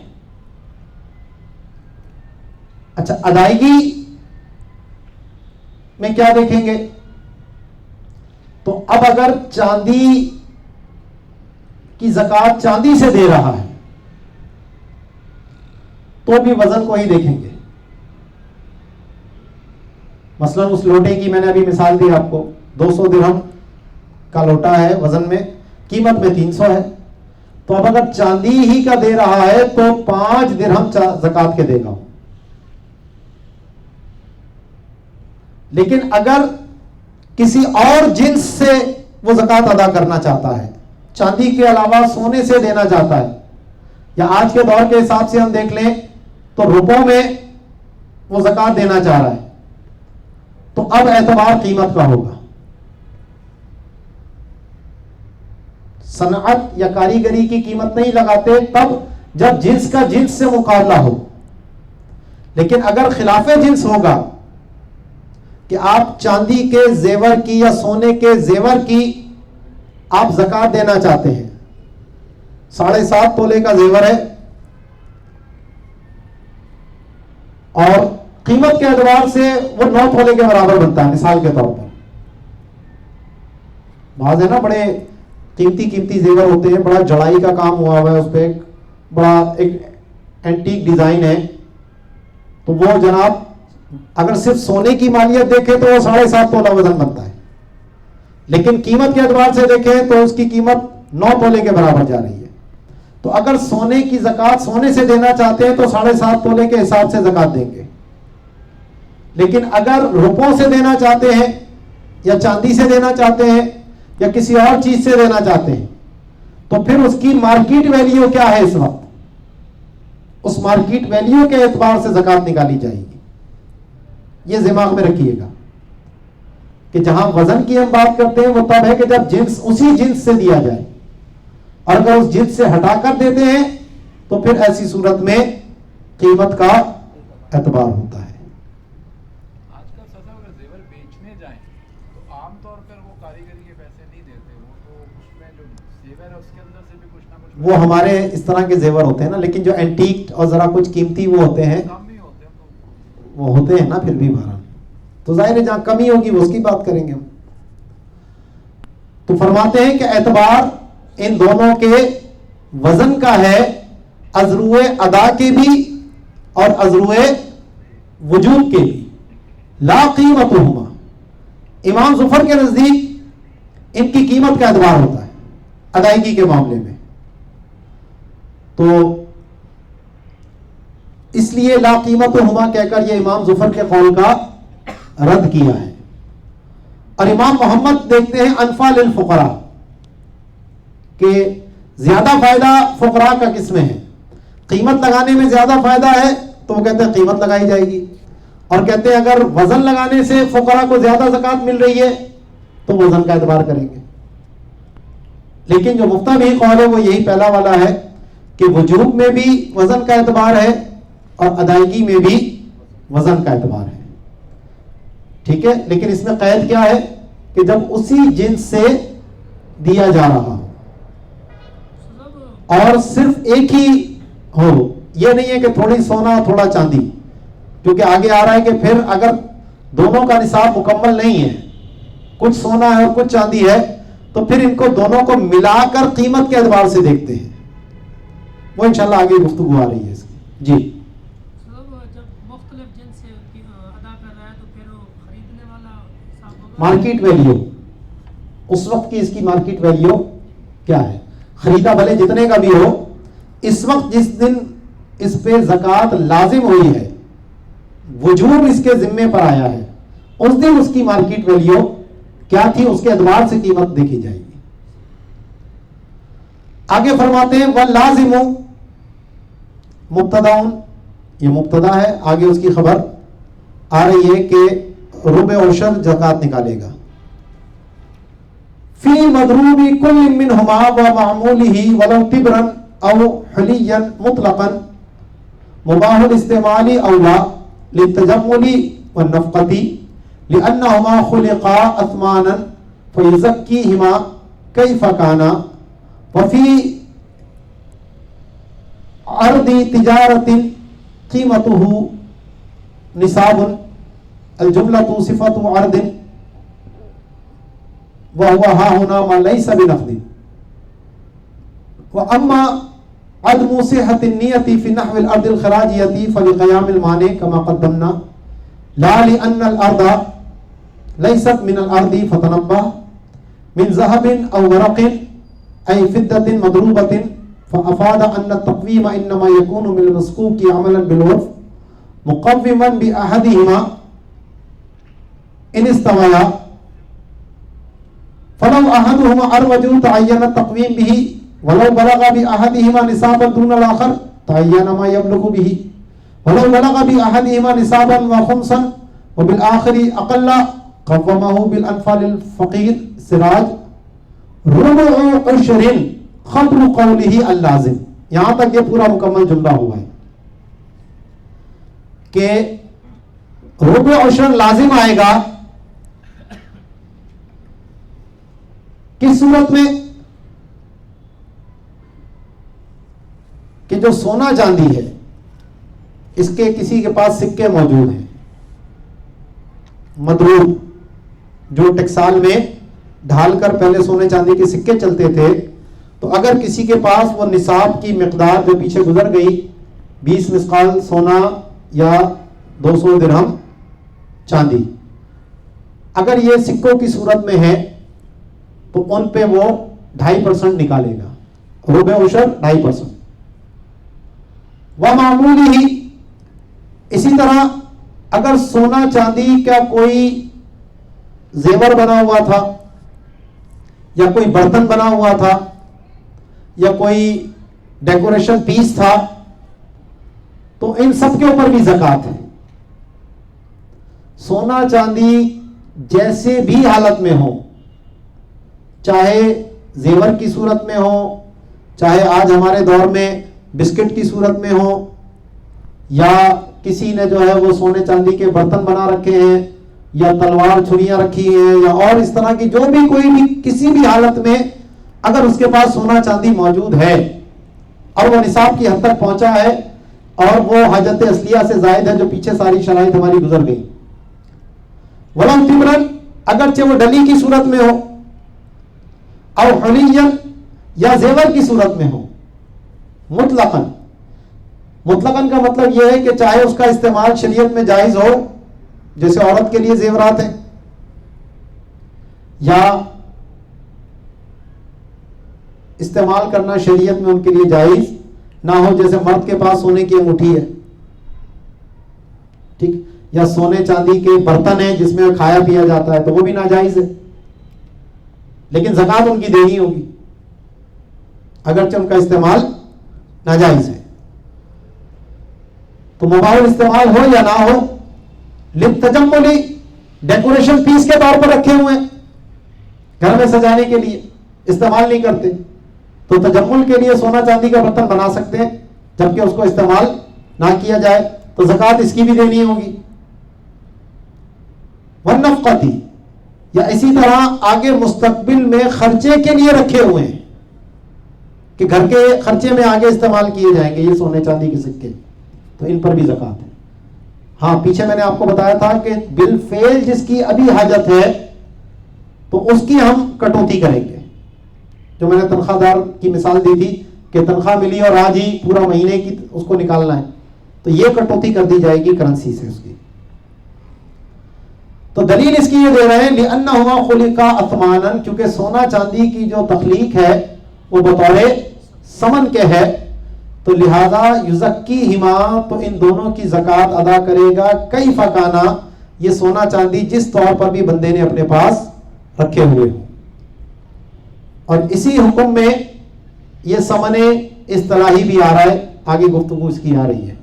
اچھا, ادائیگی میں کیا دیکھیں گے؟ تو اب اگر چاندی کی زکوٰۃ چاندی سے دے رہا ہے تو بھی وزن کو ہی دیکھیں گے. مثلا اس لوٹے کی میں نے ابھی مثال دی آپ کو, 200 درہم کا لوٹا ہے وزن میں, قیمت میں 300 ہے. تو اب اگر چاندی ہی کا دے رہا ہے تو 5 درہم زکوٰۃ کے دے گا. لیکن اگر کسی اور جنس سے وہ زکوٰۃ ادا کرنا چاہتا ہے, چاندی کے علاوہ سونے سے دینا چاہتا ہے, یا آج کے دور کے حساب سے ہم دیکھ لیں تو روپوں میں وہ زکوٰۃ دینا چاہ رہا ہے, تو اب اعتبار قیمت کا ہوگا. صنعت یا کاریگری کی قیمت نہیں لگاتے تب جب جنس کا جنس سے مقابلہ ہو. لیکن اگر خلاف جنس ہوگا کہ آپ چاندی کے زیور کی یا سونے کے زیور کی آپ زکوٰۃ دینا چاہتے ہیں, 7.5 تولے کا زیور ہے, قیمت کے اعتبار سے وہ 9 تولے کے برابر بنتا ہے. مثال کے طور پر بعض ہے نا بڑے قیمتی زیور ہوتے ہیں, بڑا جڑائی کا کام ہوا ہوا ہے, اس پہ بڑا ایک اینٹیک ڈیزائن ہے, تو وہ جناب اگر صرف سونے کی مالیت دیکھیں تو وہ 7.5 تولہ وزن بنتا ہے, لیکن قیمت کے اعتبار سے دیکھیں تو اس کی قیمت 9 تولے کے برابر جا رہی ہے. تو اگر سونے کی زکوٰۃ سونے سے دینا چاہتے ہیں تو 7.5 تولے کے حساب سے زکوٰۃ دیں گے, لیکن اگر روپوں سے دینا چاہتے ہیں یا چاندی سے دینا چاہتے ہیں یا کسی اور چیز سے دینا چاہتے ہیں تو پھر اس کی مارکیٹ ویلیو کیا ہے اس وقت, اس مارکیٹ ویلیو کے اعتبار سے زکوٰۃ نکالی جائے گی. یہ دماغ میں رکھیے گا کہ جہاں وزن کی ہم بات کرتے ہیں وہ تب ہے کہ جب جنس اسی جنس سے دیا جائے, اور اگر اس جنس سے ہٹا کر دیتے ہیں تو پھر ایسی صورت میں قیمت کا اعتبار ہوتا ہے. آج کل سزا اگر زیور بیچنے جائیں تو عام طور پر وہ کاریگری کے پیسے نہیں دیتے, وہ تو اس میں جو زیور ہے اس کے اندر سے بھی کچھ نہ کچھ وہ ہمارے اس طرح کے زیور ہوتے ہیں نا, لیکن جو اینٹیک اور ذرا کچھ قیمتی وہ ہوتے ہیں کم ہی ہوتے ہیں, وہ ہوتے ہیں نا پھر بھی بہرحال, تو ظاہر ہے جہاں کمی ہوگی وہ اس کی بات کریں گے ہم. تو فرماتے ہیں کہ اعتبار ان دونوں کے وزن کا ہے, ازروع ادا کے بھی اور ازروع وجوب کے بھی. لا قیمتہما, امام ظفر کے نزدیک ان کی قیمت کا اعتبار ہوتا ہے ادائیگی کے معاملے میں, تو اس لیے لا قیمتہما کہہ کر یہ امام ظفر کے قول کا رد کیا ہے. اور امام محمد دیکھتے ہیں انفع للفقراء کہ زیادہ فائدہ فقراء کا کس میں ہے, قیمت لگانے میں زیادہ فائدہ ہے تو وہ کہتے ہیں قیمت لگائی جائے گی, اور کہتے ہیں اگر وزن لگانے سے فقراء کو زیادہ زکوٰۃ مل رہی ہے تو وزن کا اعتبار کریں گے. لیکن جو مفتہ بھی قول ہے وہ یہی پہلا والا ہے کہ وجوب میں بھی وزن کا اعتبار ہے اور ادائیگی میں بھی وزن کا اعتبار ہے. ٹھیک ہے, لیکن اس میں قید کیا ہے کہ جب اسی جنس سے دیا جا رہا ہو اور صرف ایک ہی ہو, یہ نہیں ہے کہ تھوڑی سونا تھوڑا چاندی, کیونکہ آگے آ رہا ہے کہ پھر اگر دونوں کا نصاب مکمل نہیں ہے, کچھ سونا ہے اور کچھ چاندی ہے, تو پھر ان کو دونوں کو ملا کر قیمت کے اعتبار سے دیکھتے ہیں. وہ انشاءاللہ آگے گفتگو آ رہی ہے اس کی. جی, جب مختلف جنس سے ادا کر رہا ہے تو پھر وہ خریدنے والا حساب ہوگا. مارکیٹ ویلیو, اس وقت کی اس کی مارکیٹ ویلیو کیا ہے, خریدا بھلے جتنے کا بھی ہو, اس وقت جس دن اس پہ زکوٰۃ لازم ہوئی ہے, وجوب اس کے ذمے پر آیا ہے, اس دن اس کی مارکیٹ ویلیو کیا تھی, اس کے اعتبار سے قیمت دیکھی جائے گی. آگے فرماتے ہیں واللازم مبتداؤن, یہ مبتدا ہے, آگے اس کی خبر آ رہی ہے کہ ربع عشر زکوٰۃ نکالے گا. فی مضروب کل منہما ومعمولہ ولو تبرا او حلیا مطلقا مباح الاستعمال اولا للتجمل والنفقة لأنهما خلقا اثمانا فيزكيهما كيف كانا وفي عرض تجارة قيمته نصاب الجملة صفة عرض وهو ها هنا ما ليس بنقد. وأما عدم صحة النية في نحو الأرض الخراجية فلقيام المانع كما قدمنا لا لأن الأرض ليست من الأرض فتنبه من ذهب أو ورق أي فضة مضروبة فأفاد أن التقويم إنما يكون من المسكوك عملا بالعرف مقوما بأحدهما إن استويا فلو أحدهما أروج تعين التقويم به ولو بلغ بأحدهما نصابا دون الآخر تعين ما يبلغ به ولو بلغ بأحدهما نصابا وخمسا وبالآخر أقل قومه بالأنفال الفقير سراج ربع عشر خبر قوله اللازم. یہاں تک یہ پورا مکمل جملہ ہوا ہے کہ ربع عشر لازم آئے گا کس صورت میں کہ جو سونا چاندی ہے اس کے کسی کے پاس سکے موجود ہیں مضروب جو ٹکسال میں ڈھال کر پہلے سونے چاندی کے سکے چلتے تھے، تو اگر کسی کے پاس وہ نصاب کی مقدار جو پیچھے گزر گئی 20 مثقال سونا یا 200 درہم چاندی، اگر یہ سکوں کی صورت میں ہے تو ان پہ وہ 2.5% نکالے گا، ربع عشر 2.5%. ومعمولی ہی اسی طرح اگر سونا چاندی کا کوئی زیور بنا ہوا تھا یا کوئی برتن بنا ہوا تھا یا کوئی ڈیکوریشن پیس تھا، تو ان سب کے اوپر بھی زکوٰۃ ہے. سونا چاندی جیسے بھی حالت میں ہو، چاہے زیور کی صورت میں ہو، چاہے آج ہمارے دور میں بسکٹ کی صورت میں ہو، یا کسی نے جو ہے وہ سونے چاندی کے برتن بنا رکھے ہیں یا تلوار چھریاں رکھی ہیں یا اور اس طرح کی جو بھی کوئی بھی کسی بھی حالت میں اگر اس کے پاس سونا چاندی موجود ہے اور وہ نصاب کی حد تک پہنچا ہے اور وہ حاجت اصلیہ سے زائد ہے جو پیچھے ساری شرائط ہماری گزر گئی، ولو تمرن اگرچہ وہ ڈلی کی صورت میں ہو، اور حلیین یا زیور کی صورت میں ہو، مطلقاً کا مطلب یہ ہے کہ چاہے اس کا استعمال شریعت میں جائز ہو، جیسے عورت کے لیے زیورات ہیں، یا استعمال کرنا شریعت میں ان کے لیے جائز نہ ہو، جیسے مرد کے پاس سونے کی انگوٹھی ہے، ٹھیک، یا سونے چاندی کے برتن ہیں جس میں کھایا پیا جاتا ہے، تو وہ بھی ناجائز ہے، لیکن زکوٰۃ ان کی دینی ہوگی اگرچہ ان کا استعمال ناجائز ہے. تو مباح استعمال ہو یا نہ ہو، للتجملی ڈیکوریشن پیس کے طور پر رکھے ہوئے ہیں، گھر میں سجانے کے لیے استعمال نہیں کرتے، تو تجمل کے لیے سونا چاندی کا برتن بنا سکتے ہیں جبکہ اس کو استعمال نہ کیا جائے، تو زکوٰۃ اس کی بھی دینی ہوگی. والنفقتی یا اسی طرح آگے مستقبل میں خرچے کے لیے رکھے ہوئے ہیں کہ گھر کے خرچے میں آگے استعمال کیے جائیں گے یہ سونے چاندی کے سکے، تو ان پر بھی زکوٰۃ ہے. ہاں پیچھے میں نے آپ کو بتایا تھا کہ بالفعل جس کی ابھی حاجت ہے تو اس کی ہم کٹوتی کریں گے، جو میں نے تنخواہ دار کی مثال دی تھی کہ تنخواہ ملی اور آج ہی پورا مہینے کی اس کو نکالنا ہے، تو یہ کٹوتی کر دی جائے گی کرنسی سے اس کی. تو دلیل اس کی یہ دے رہے ہیں لِأَنَّهُمَا خُلِقَا أَثْمَانًا، کیونکہ سونا چاندی کی جو تخلیق ہے وہ بطور ثمن کے ہے، تو لہذا یزکیہما، تو ان دونوں کی زکوٰۃ ادا کرے گا کیف کانا، یہ سونا چاندی جس طور پر بھی بندے نے اپنے پاس رکھے ہوئے ہوں. اور اسی حکم میں یہ ثمن اصطلاحی بھی آ رہا ہے، آگے گفتگو اس کی آ رہی ہے.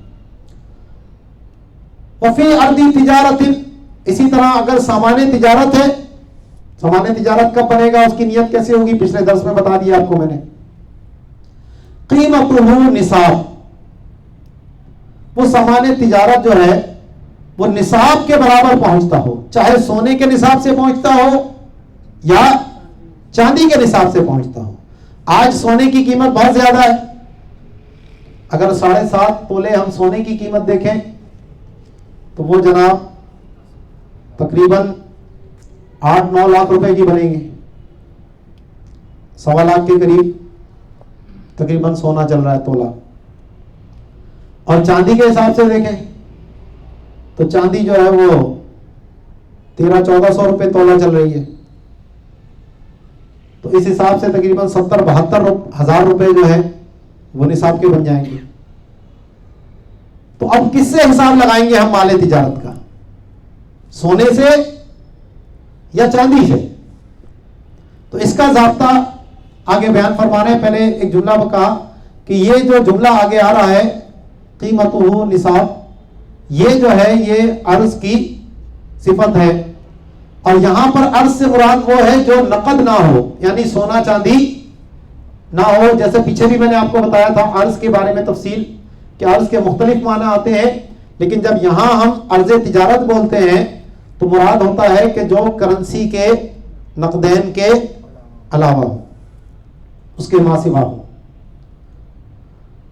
وفی ارضی تجارت، اسی طرح اگر سامان تجارت ہے، سامان تجارت کب بنے گا، اس کی نیت کیسے ہوگی، پچھلے درس میں بتا دیا آپ کو میں نے. قیمتہ نصاب، وہ سامان تجارت جو ہے وہ نصاب کے برابر پہنچتا ہو، چاہے سونے کے نصاب سے پہنچتا ہو یا چاندی کے نصاب سے پہنچتا ہو. آج سونے کی قیمت بہت زیادہ ہے، اگر 7.5 تولے ہم سونے کی قیمت دیکھیں تو وہ جناب تقریباً 8-9 لاکھ روپے کی بنیں گے، 1.25 لاکھ کے قریب تقریباً سونا چل رہا ہے تولا. اور چاندی کے حساب سے دیکھیں تو چاندی جو ہے وہ 1300-1400 روپے تولا چل رہی ہے، تو اس حساب سے تقریباً 70-72 ہزار روپے جو ہے وہ نصاب کے بن جائیں گے. تو اب کس سے حساب لگائیں گے ہم مال تجارت کا، سونے سے یا چاندی سے؟ تو اس کا ضابطہ آگے بیان فرمانے ہیں. پہلے ایک جملہ کہا کہ یہ جو جملہ آگے آ رہا ہے قیمتہ نصاب، یہ جو ہے یہ عرض کی صفت ہے، اور یہاں پر عرض سے مراد وہ ہے جو نقد نہ ہو، یعنی سونا چاندی نہ ہو. جیسے پیچھے بھی میں نے آپ کو بتایا تھا عرض کے بارے میں تفصیل کہ عرض کے مختلف معنی آتے ہیں، لیکن جب یہاں ہم عرض تجارت بولتے ہیں تو مراد ہوتا ہے کہ جو کرنسی کے نقدین کے علاوہ ہو، اس کے ماں سوا ہو.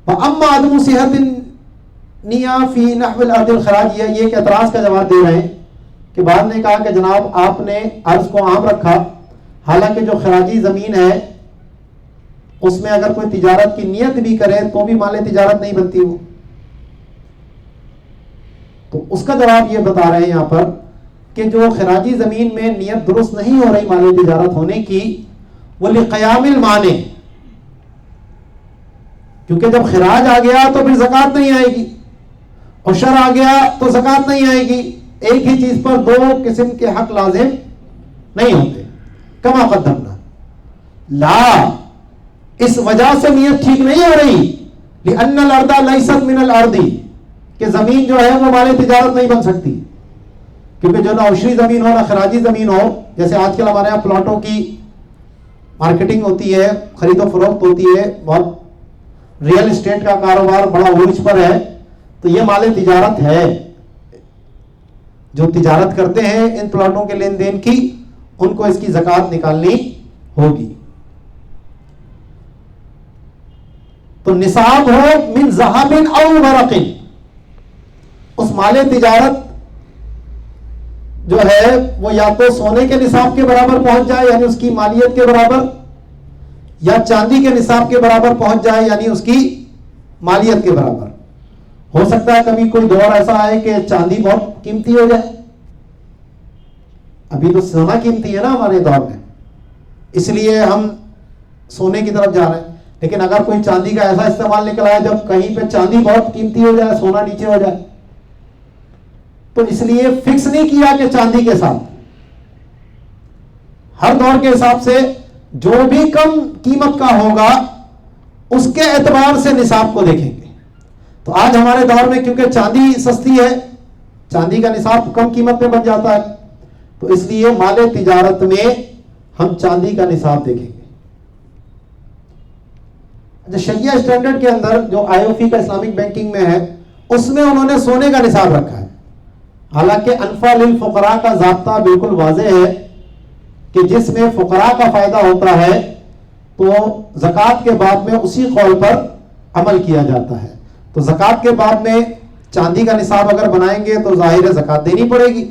وَأَمَّا عَدْمُ صِحَةٍ نِّيَّةٍ فِي نَحْوِ الْأَرْضِ الْخَرَاجِ، یہ ایک اعتراض کا جواب دے رہے ہیں کہ بعد نے کہا کہ جناب آپ نے عرض کو عام رکھا، حالانکہ جو خراجی زمین ہے اس میں اگر کوئی تجارت کی نیت بھی کرے تو بھی مال تجارت نہیں بنتی وہ. تو اس کا جواب یہ بتا رہے ہیں یہاں پر کہ جو خراجی زمین میں نیت درست نہیں ہو رہی مال تجارت ہونے کی، وہ لقیام المانع، کیونکہ جب خراج آ گیا تو پھر زکوٰۃ نہیں آئے گی، عشر آ گیا تو زکوٰۃ نہیں آئے گی. ایک ہی چیز پر دو قسم کے حق لازم نہیں ہوتے. کما قدمنا لا، اس وجہ سے نیت ٹھیک نہیں ہو رہی، لأن الارض لیست من الارض، کہ زمین جو ہے وہ مال تجارت نہیں بن سکتی، کیونکہ جو نہ عشری زمین ہو نہ خراجی زمین ہو. جیسے آج کل ہمارے یہاں پلاٹوں کی مارکیٹنگ ہوتی ہے، خرید و فروخت ہوتی ہے، بہت ریئل اسٹیٹ کا کاروبار بڑا عروج پر ہے، تو یہ مال تجارت ہے. جو تجارت کرتے ہیں ان پلاٹوں کے لین دین کی، ان کو اس کی زکوٰۃ نکالنی ہوگی. تو نصاب ہو من ذهب او ورق، اس مال تجارت جو ہے وہ یا تو سونے کے نصاب کے برابر پہنچ جائے یعنی اس کی مالیت کے برابر، یا چاندی کے نصاب کے برابر پہنچ جائے یعنی اس کی مالیت کے برابر. ہو سکتا ہے کبھی کوئی دور ایسا آئے کہ چاندی بہت قیمتی ہو جائے. ابھی تو سونا قیمتی ہے نا ہمارے دور میں، اس لیے ہم سونے کی طرف جا رہے ہیں. لیکن اگر کوئی چاندی کا ایسا استعمال نکل آئے جب کہیں پہ چاندی بہت قیمتی ہو جائے، سونا نیچے ہو جائے، تو اس لیے فکس نہیں کیا کہ چاندی کے ساتھ. ہر دور کے حساب سے جو بھی کم قیمت کا ہوگا اس کے اعتبار سے نصاب کو دیکھیں گے. تو آج ہمارے دور میں کیونکہ چاندی سستی ہے، چاندی کا نصاب کم قیمت میں بن جاتا ہے، تو اس لیے مال تجارت میں ہم چاندی کا نصاب دیکھیں گے. شریعہ اسٹینڈرڈ کے اندر جو آئی او فی کا اسلامک بینکنگ میں ہے، اس میں انہوں نے سونے کا نصاب رکھا ہے. حالانکہ انفع للفقراء کا ضابطہ بالکل واضح ہے کہ جس میں فقراء کا فائدہ ہوتا ہے تو زکوٰۃ کے باب میں اسی قول پر عمل کیا جاتا ہے. تو زکوٰۃ کے باب میں چاندی کا نصاب اگر بنائیں گے تو ظاہر ہے زکوٰۃ دینی پڑے گی،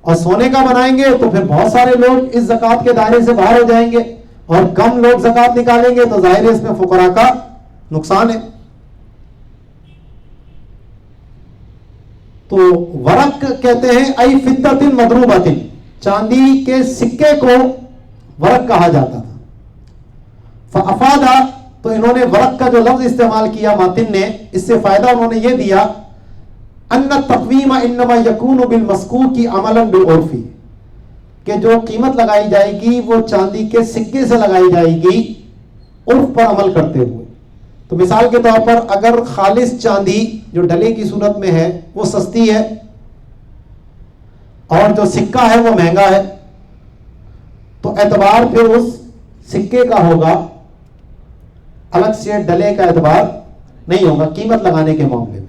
اور سونے کا بنائیں گے تو پھر بہت سارے لوگ اس زکوٰۃ کے دائرے سے باہر ہو جائیں گے، اور کم لوگ زکوٰۃ نکالیں گے تو ظاہر ہے اس میں فقراء کا نقصان ہے. تو ورق کہتے ہیں ای فضۃ مضروبۃ، چاندی کے سکے کو ورق کہا جاتا تھا. فافادا، تو انہوں نے ورق کا جو لفظ استعمال کیا ماتن نے، اس سے فائدہ انہوں نے یہ دیا ان التقویم انما یکون بالمسکوک عملا بالعرف، کہ جو قیمت لگائی جائے گی وہ چاندی کے سکے سے لگائی جائے گی عرف پر عمل کرتے ہوئے. تو مثال کے طور پر اگر خالص چاندی جو ڈلے کی صورت میں ہے وہ سستی ہے اور جو سکہ ہے وہ مہنگا ہے، تو اعتبار پھر اس سکے کا ہوگا، الگ سے ڈلے کا اعتبار نہیں ہوگا قیمت لگانے کے معاملے میں.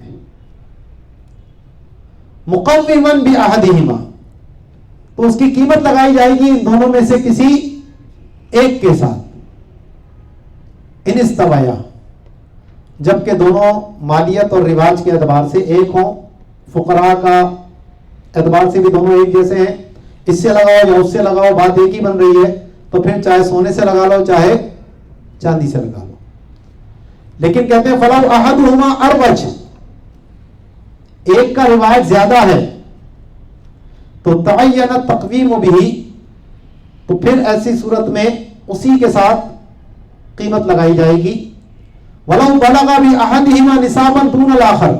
مقوما باحدہما، تو اس کی قیمت لگائی جائے گی ان دونوں میں سے کسی ایک کے ساتھ. ان استوایا، جبکہ دونوں مالیت اور رواج کے اعتبار سے ایک ہوں، فقراء کا اعتبار سے بھی دونوں ایک جیسے ہیں، اس سے لگاؤ یا اس سے لگاؤ بات ایک ہی بن رہی ہے، تو پھر چاہے سونے سے لگا لو چاہے چاندی سے لگا لو. لیکن کہتے ہیں فلو احدہما اربج، ایک کا روایت زیادہ ہے تو تعین التقویم بہ، تو پھر ایسی صورت میں اسی کے ساتھ قیمت لگائی جائے گی. ولو بلغ باحدہما نصابا دون الاخر،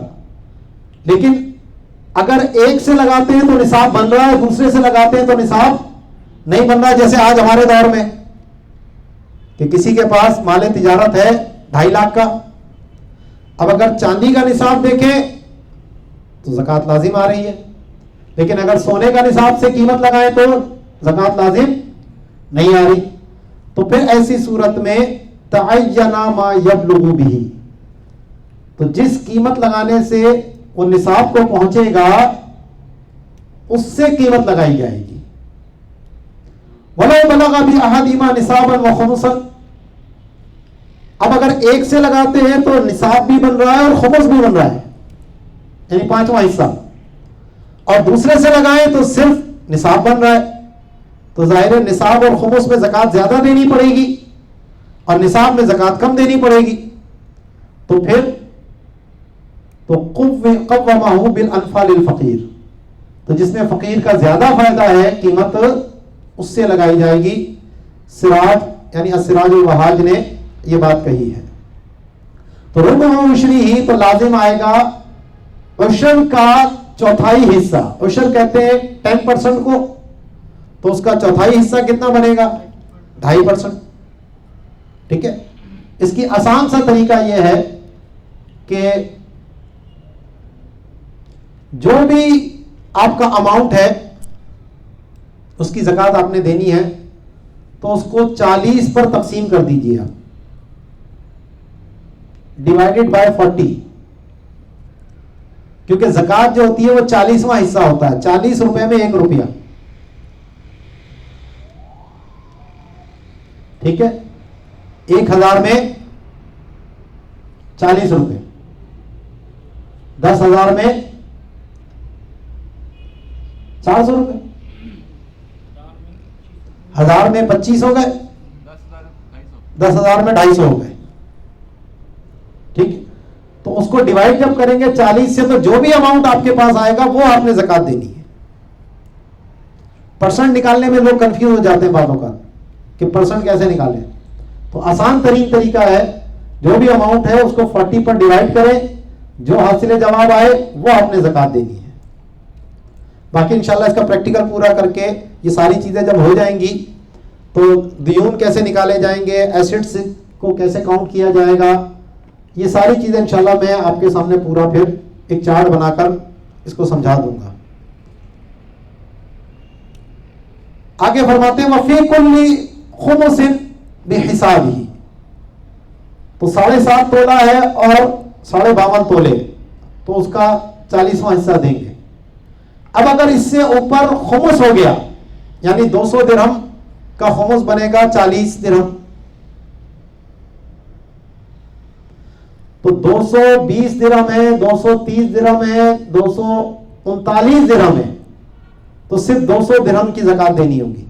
لیکن اگر ایک سے لگاتے ہیں تو نصاب بن رہا ہے، دوسرے سے لگاتے ہیں تو نصاب نہیں بن رہا. جیسے آج ہمارے دور میں کہ کسی کے پاس مال تجارت ہے 2.5 لاکھ کا، اب اگر چاندی کا نصاب دیکھیں تو زکوٰۃ لازم آ رہی ہے، لیکن اگر سونے کا نصاب سے قیمت لگائیں تو زکوٰۃ لازم نہیں آ رہی. تو پھر ایسی صورت میں تعین ما یبلغ بہ، تو جس قیمت لگانے سے وہ نصاب کو پہنچے گا اس سے قیمت لگائی جائے گی. ولو بلغ باحدہما نصابا وخمسا، اب اگر ایک سے لگاتے ہیں تو نصاب بھی بن رہا ہے اور خمس بھی بن رہا ہے، یعنی 5واں حصہ. اور دوسرے سے لگائیں تو صرف نصاب بن رہا ہے، تو ظاہر ہے نصاب اور خمس میں زکوٰۃ زیادہ دینی پڑے گی اور نصاب میں زکوٰۃ کم دینی پڑے گی، تو پھر تو قومہ بالانفع للفقیر، تو جس میں فقیر کا زیادہ فائدہ ہے قیمت اس سے لگائی جائے گی۔ سراج یعنی السراج الوہاج نے یہ بات کہی ہے۔ تو ربع عشری ہی تو لازم آئے گا عشر کا چوتھائی حصہ، عشر کہتے ہیں 10% کو، تو اس کا چوتھائی حصہ کتنا بنے گا؟ 2.5%۔ ٹھیک ہے، اس کی آسان سا طریقہ یہ ہے کہ جو بھی آپ کا اماؤنٹ ہے اس کی زکوٰۃ آپ نے دینی ہے، تو اس کو 40 پر تقسیم کر دیجیے آپ، ڈیوائڈیڈ بائی 40، کیونکہ زکوٰۃ جو ہوتی ہے وہ 40واں حصہ ہوتا ہے، 40 روپے میں 1 روپیہ۔ ٹھیک ہے، 1000 میں 40 روپے، 10,000 میں 400 روپے، 1000 میں 25 ہو گئے، 10,000 میں 250 ہو گئے۔ ٹھیک، تو اس کو ڈیوائڈ جب کریں گے 40 سے، تو جو بھی اماؤنٹ آپ کے پاس آئے گا وہ آپ نے زکوٰۃ دینی ہے۔ پرسنٹ نکالنے میں لوگ کنفیوز ہو جاتے ہیں بعض اوقات کہ پرسنٹ کیسے نکالیں، تو آسان ترین طریقہ ہے جو بھی اماؤنٹ ہے اس کو 40 پر ڈیوائڈ کریں، جو حاصل جواب آئے وہ آپ نے زکوٰۃ دینی ہے۔ باقی انشاءاللہ اس کا پریکٹیکل پورا کر کے یہ ساری چیزیں جب ہو جائیں گی تو دیون کیسے نکالے جائیں گے، ایسٹس کو کیسے کاؤنٹ کیا جائے گا، یہ ساری چیزیں انشاءاللہ میں آپ کے سامنے پورا پھر ایک چارٹ بنا کر اس کو سمجھا دوں گا۔ آگے فرماتے ہیں وفی کل خمس بحسابہ، تو 7.5 تولہ ہے اور 52.5 تولے، تو اس کا 40واں حصہ دیں گے۔ اب اگر اس سے اوپر خمس ہو گیا، یعنی 200 درہم کا خمس بنے گا 40 درہم، تو 220 درہم ہے، 230 درہم ہے، 239 درہم ہے، تو صرف 200 درہم کی زکوٰۃ دینی ہوگی۔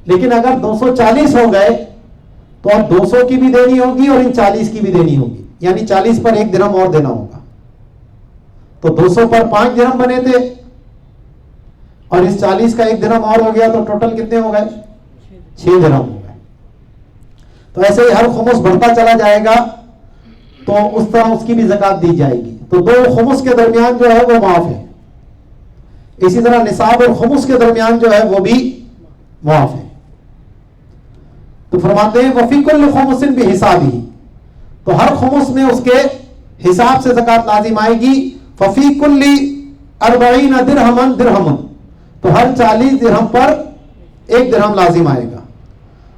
لیکن اگر 240 ہو گئے تو اب 200 کی بھی دینی ہوگی اور ان 40 کی بھی دینی ہوگی، یعنی 40 پر 1 درہم اور دینا ہوگا، تو 200 پر 5 درہم بنے تھے اور اس 40 کا 1 درہم اور ہو گیا، تو ٹوٹل کتنے ہو گئے؟ 6 درہم ہو گئے۔ تو ایسے ہی ہر خمس بڑھتا چلا جائے گا تو اس طرح اس کی بھی زکوٰۃ دی جائے گی، تو 2 خمس کے درمیان جو ہے وہ معاف ہے، اسی طرح نصاب اور خمس کے درمیان جو ہے وہ بھی معاف ہے۔ تو فرماتے ہیں وفی کل خمس بحسابہ، تو ہر خمس میں اس کے حساب سے زکوٰۃ لازم آئے گی۔ ففی کل 40 درہما درہم، تو ہر 40 درہم پر 1 درہم لازم آئے گا۔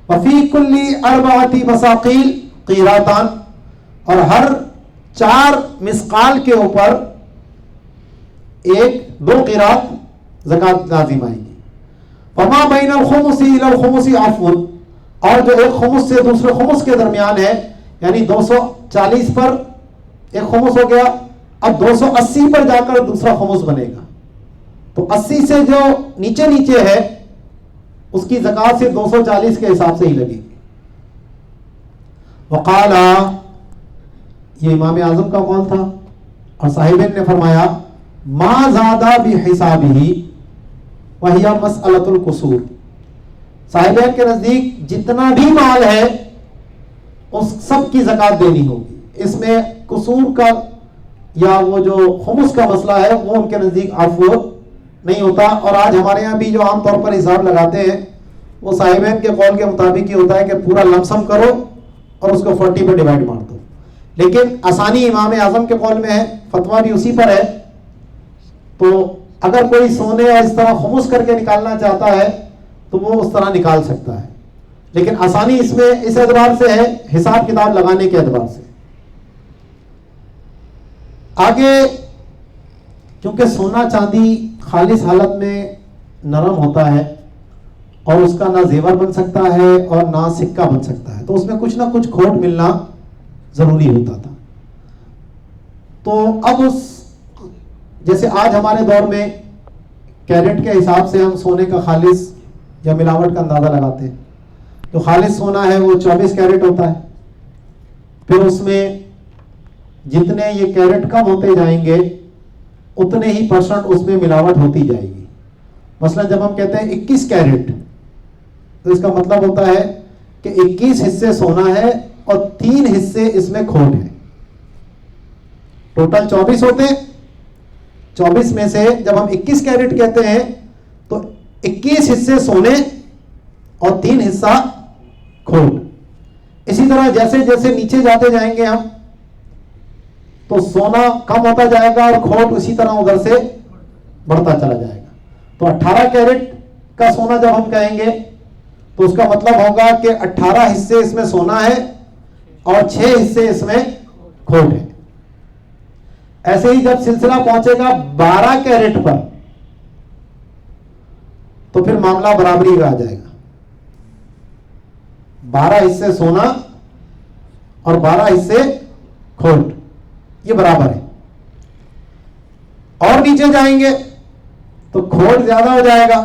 وفی کل 4 مساقیل قیراتان، اور ہر 4 مسقال کے اوپر 2 قیرات زکوٰۃ لازم آئے گی۔ فما بین الخمس الی الخمس عفو، اور جو ایک خمس سے دوسرے خمس کے درمیان ہے، یعنی 240 پر ایک خمس ہو گیا، اب 280 پر جا کر دوسرا خمس بنے گا، تو 80 سے جو نیچے نیچے ہے اس کی زکوٰۃ صرف 240 کے حساب سے ہی لگے گی۔ وقال، یہ امام اعظم کا قول تھا، اور صاحبین نے فرمایا ما زادہ بحسابہ وہی مسئلۃ القصور، صاحبین کے نزدیک جتنا بھی مال ہے اس سب کی زکوٰۃ دینی ہوگی، اس میں قصور کا یا وہ جو خمس کا مسئلہ ہے وہ ان کے نزدیک عفو نہیں ہوتا۔ اور آج ہمارے یہاں بھی جو عام طور پر حساب لگاتے ہیں وہ صاحبین کے قول کے مطابق ہی ہوتا ہے کہ پورا لمسم کرو اور اس کو 40 پر ڈیوائڈ مار دو، لیکن آسانی امام اعظم کے قول میں ہے، فتویٰ بھی اسی پر ہے۔ تو اگر کوئی سونے یا اس طرح خمس کر کے نکالنا چاہتا ہے تو وہ اس طرح نکال سکتا ہے، لیکن آسانی اس میں اس اعتبار سے ہے، حساب کتاب لگانے کے اعتبار سے۔ آگے کیونکہ سونا چاندی خالص حالت میں نرم ہوتا ہے اور اس کا نہ زیور بن سکتا ہے اور نہ سکہ بن سکتا ہے، تو اس میں کچھ نہ کچھ کھوٹ ملنا ضروری ہوتا تھا۔ تو اب اس جیسے آج ہمارے دور میں کیرٹ کے حساب سے ہم سونے کا خالص یا ملاوٹ کا اندازہ لگاتے ہیں. جو خالص سونا ہے وہ 24 کیرٹ ہوتا ہے. پھر اس میں جتنے یہ کیرٹ کم ہوتے جائیں گے اتنے ہی پرسنٹ اس میں ملاوٹ ہوتی جائے گی. مثلا جب ہم کہتے ہیں 21 کیرٹ تو اس کا مطلب ہوتا ہے کہ 21 حصے سونا ہے اور 3 حصے اس میں کھوٹ ہے. ٹوٹل 24 ہوتے ہیں. 24 میں سے جب ہم 21 کیرٹ کہتے ہیں تو 21 حصے سونے اور 3 حصہ کھوٹ. اسی طرح جیسے جیسے نیچے جاتے جائیں گے ہم تو سونا کم ہوتا جائے گا اور کھوٹ اسی طرح ادھر سے بڑھتا چلا جائے گا. تو 18 کیرٹ کا سونا جب ہم کہیں گے تو اس کا مطلب ہوگا کہ 18 حصے اس میں سونا ہے اور 6 حصے اس میں کھوٹ ہے. ایسے ہی جب سلسلہ پہنچے گا 12 کیرٹ پر تو پھر معاملہ برابری کا آ جائے گا. 12 حصے سونا اور 12 حصے کھوٹ یہ برابر ہے. اور نیچے جائیں گے تو کھوٹ زیادہ ہو جائے گا,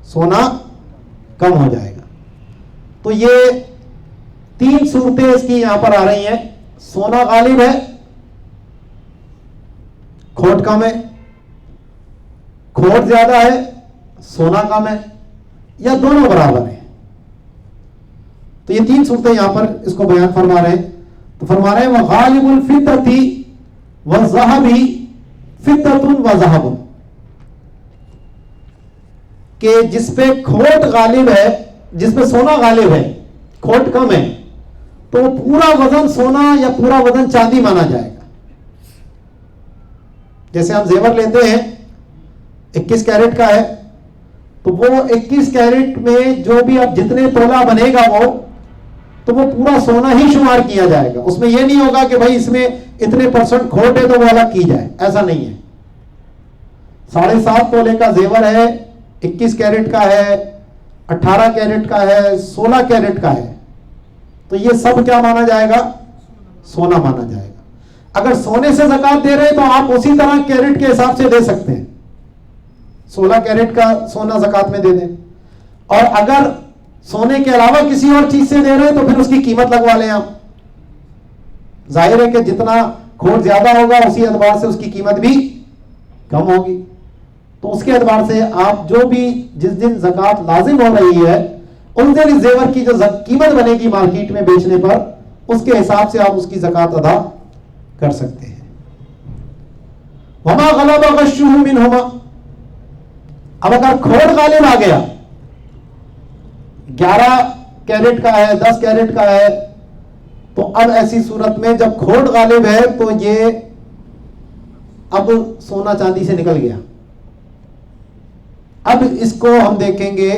سونا کم ہو جائے گا. تو یہ 3 صورتیں اس کی یہاں پر آ رہی ہیں. سونا غالب ہے, کھوٹ کم ہے, کھوٹ زیادہ ہے, سونا کم ہے, یا دونوں برابر ہیں. تو یہ 3 صورتیں یہاں پر اس کو بیان فرما رہے ہیں. تو فرما رہے ہیں وغالب الفضة والذهب فضة وذهب, کہ جس پہ کھوٹ غالب ہے, جس پہ سونا غالب ہے, کھوٹ کم ہے, تو پورا وزن سونا یا پورا وزن چاندی مانا جائے گا. جیسے ہم زیور لیتے ہیں 21 کیرٹ کا ہے تو وہ 21 کیرٹ میں جو بھی اب جتنے تولہ بنے گا وہ تو وہ پورا سونا ہی شمار کیا جائے گا. اس میں یہ نہیں ہوگا کہ بھائی اس میں اتنے پرسنٹ کھوٹ ہے تو وہ الگ کی جائے, ایسا نہیں ہے. 7.5 تولے کا زیور ہے, 21 کیرٹ کا ہے, 18 کیرٹ کا ہے, 16 کیرٹ کا ہے, تو یہ سب کیا مانا جائے گا؟ سونا مانا جائے گا. اگر سونے سے زکات دے رہے ہیں تو آپ اسی طرح کیرٹ کے حساب سے دے سکتے ہیں. 16 کیرٹ کا سونا زکات میں دے دیں, اور اگر سونے کے علاوہ کسی اور چیز سے دے رہے ہیں تو پھر اس کی قیمت لگوا لیں آپ. ظاہر ہے کہ جتنا کھوٹ زیادہ ہوگا اسی اعتبار سے اس کی قیمت بھی کم ہوگی. تو اس کے اعتبار سے آپ جو بھی جس دن زکات لازم ہو رہی ہے اس دن اس زیور کی جو قیمت بنے گی مارکیٹ میں بیچنے پر اس کے حساب سے آپ اس کی زکات ادا کر سکتے ہیں. وما غلب غشہ منہما, اب اگر کھوٹ غالب آ گیا, 11 کیرٹ کا ہے, 10 کیرٹ کا ہے, تو اب ایسی صورت میں جب کھوٹ غالب ہے تو یہ اب سونا چاندی سے نکل گیا. اب اس کو ہم دیکھیں گے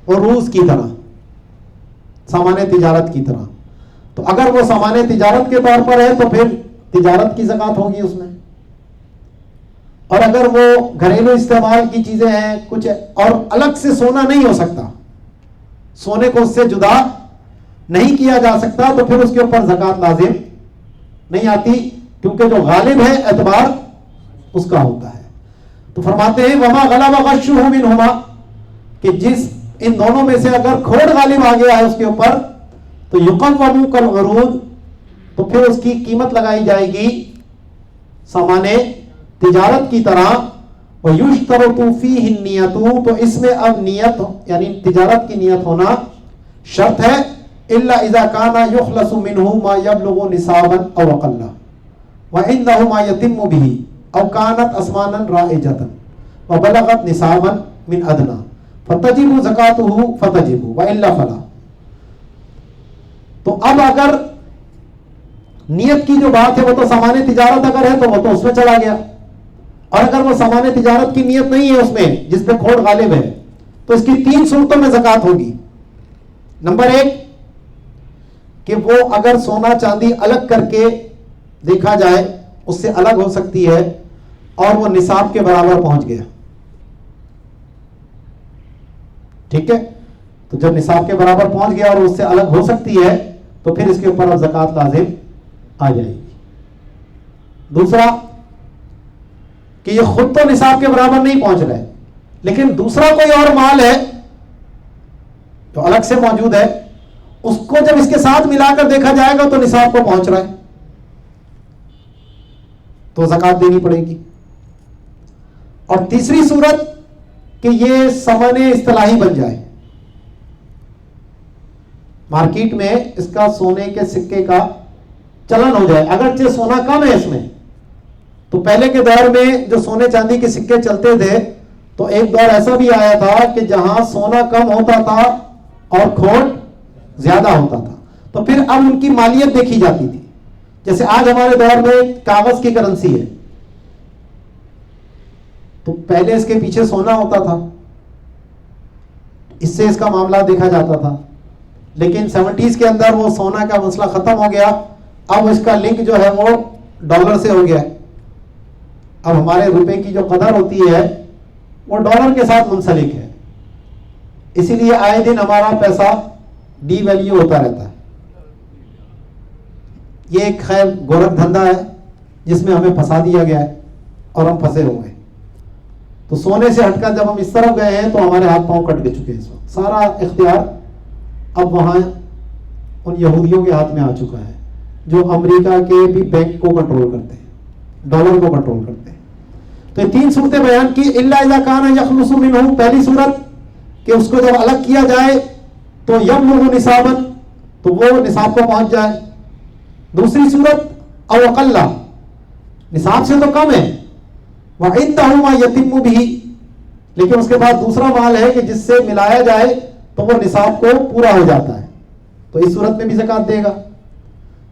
عروض کی طرح, سامان تجارت کی طرح. تو اگر وہ سامان تجارت کے طور پر ہے تو پھر تجارت کی زکات ہوگی اس میں, اور اگر وہ گھریلو استعمال کی چیزیں ہیں کچھ اور الگ سے سونا نہیں ہو سکتا, سونے کو اس سے جدا نہیں کیا جا سکتا, تو پھر اس کے اوپر زکات لازم نہیں آتی, کیونکہ جو غالب ہے اعتبار اس کا ہوتا ہے. تو فرماتے ہیں وما غلب غشہ منہما, کہ جس ان دونوں میں سے اگر کھوٹ غالب آ گیا ہے اس کے اوپر تو یقوم کالعروض, تو پھر اس کی قیمت لگائی جائے گی سامان تجارت کی طرح. وَيُشْتَرَطُ فِيهِ النِّيَّةُ, تو اس میں اب نیت یعنی تجارت کی نیت ہونا شرط ہے. إِلَّا إِذَا كَانَ يُخْلَصُ مِنْهُ مَا يَبْلُغُ نِصَابًا أَوْ أَقَلَّ وَعِنْدَهُ مَا يَتِمُّ بِهِ أَوْ كَانَتْ أَثْمَانًا رَائِجَةً وَبَلَغَتْ نِصَابًا مِنْ أَدْنَى فَتَجِبُ زَكَاتُهُ فَتَجِبُ وَإِلَّا فَلَا. تو اب اگر نیت کی جو بات ہے وہ تو سامان تجارت اگر ہے تو وہ تو اس میں چلا گیا, اور اگر وہ سامان تجارت کی نیت نہیں ہے اس میں جس پہ کھوٹ غالب ہے تو اس کی 3 صورتوں میں زکات ہوگی. نمبر 1 کہ وہ اگر سونا چاندی الگ کر کے دیکھا جائے اس سے الگ ہو سکتی ہے اور وہ نصاب کے برابر پہنچ گیا, ٹھیک ہے, تو جب نصاب کے برابر پہنچ گیا اور اس سے الگ ہو سکتی ہے تو پھر اس کے اوپر اب زکات لازم آ جائے گی. دوسرا کہ یہ خود تو نصاب کے برابر نہیں پہنچ رہا ہے، لیکن دوسرا کوئی اور مال ہے جو الگ سے موجود ہے، اس کو جب اس کے ساتھ ملا کر دیکھا جائے گا تو نصاب کو پہنچ رہا ہے، تو زکوٰۃ دینی پڑے گی۔ اور تیسری صورت کہ یہ ثمن اصطلاحی بن جائے، مارکیٹ میں اس کا سونے کے سکے کا چلن ہو جائے، اگرچہ سونا کم ہے اس میں، تو پہلے کے دور میں جو سونے چاندی کے سکے چلتے تھے تو ایک دور ایسا بھی آیا تھا کہ جہاں سونا کم ہوتا تھا اور کھوٹ زیادہ ہوتا تھا، تو پھر اب ان کی مالیت دیکھی جاتی تھی۔ جیسے آج ہمارے دور میں کاغذ کی کرنسی ہے، تو پہلے اس کے پیچھے سونا ہوتا تھا، اس سے اس کا معاملہ دیکھا جاتا تھا، لیکن 70s کے اندر وہ سونا کا مسئلہ ختم ہو گیا، اب اس کا لنک جو ہے وہ ڈالر سے ہو گیا ہے، اب ہمارے روپے کی جو قدر ہوتی ہے وہ ڈالر کے ساتھ منسلک ہے، اسی لیے آئے دن ہمارا پیسہ ڈی ویلیو ہوتا رہتا ہے۔ یہ ایک خیر گورکھ دھندا ہے جس میں ہمیں پھنسا دیا گیا ہے اور ہم پھنسے ہوئے ہیں۔ تو سونے سے ہٹ کر جب ہم اس طرف گئے ہیں تو ہمارے ہاتھ پاؤں کٹ چکے ہیں، اس وقت سارا اختیار اب وہاں ان یہودیوں کے ہاتھ میں آ چکا ہے جو امریکہ کے بھی بینک کو کنٹرول کرتے ہیں، ڈالر کو کنٹرول کرتے ہیں۔ تو یہ تین صورتیں بیان کی، الا اذا کان یخلص منہ، پہلی صورت کہ اس کو جب الگ کیا جائے تو یبلغ نصابا، تو وہ نصاب کو پہنچ جائے۔ دوسری صورت او اقل، نصاب سے تو کم ہے، وعنده ما یتم به، لیکن اس کے بعد دوسرا مال ہے کہ جس سے ملایا جائے تو وہ نصاب کو پورا ہو جاتا ہے، تو اس صورت میں بھی زکوٰۃ دے گا۔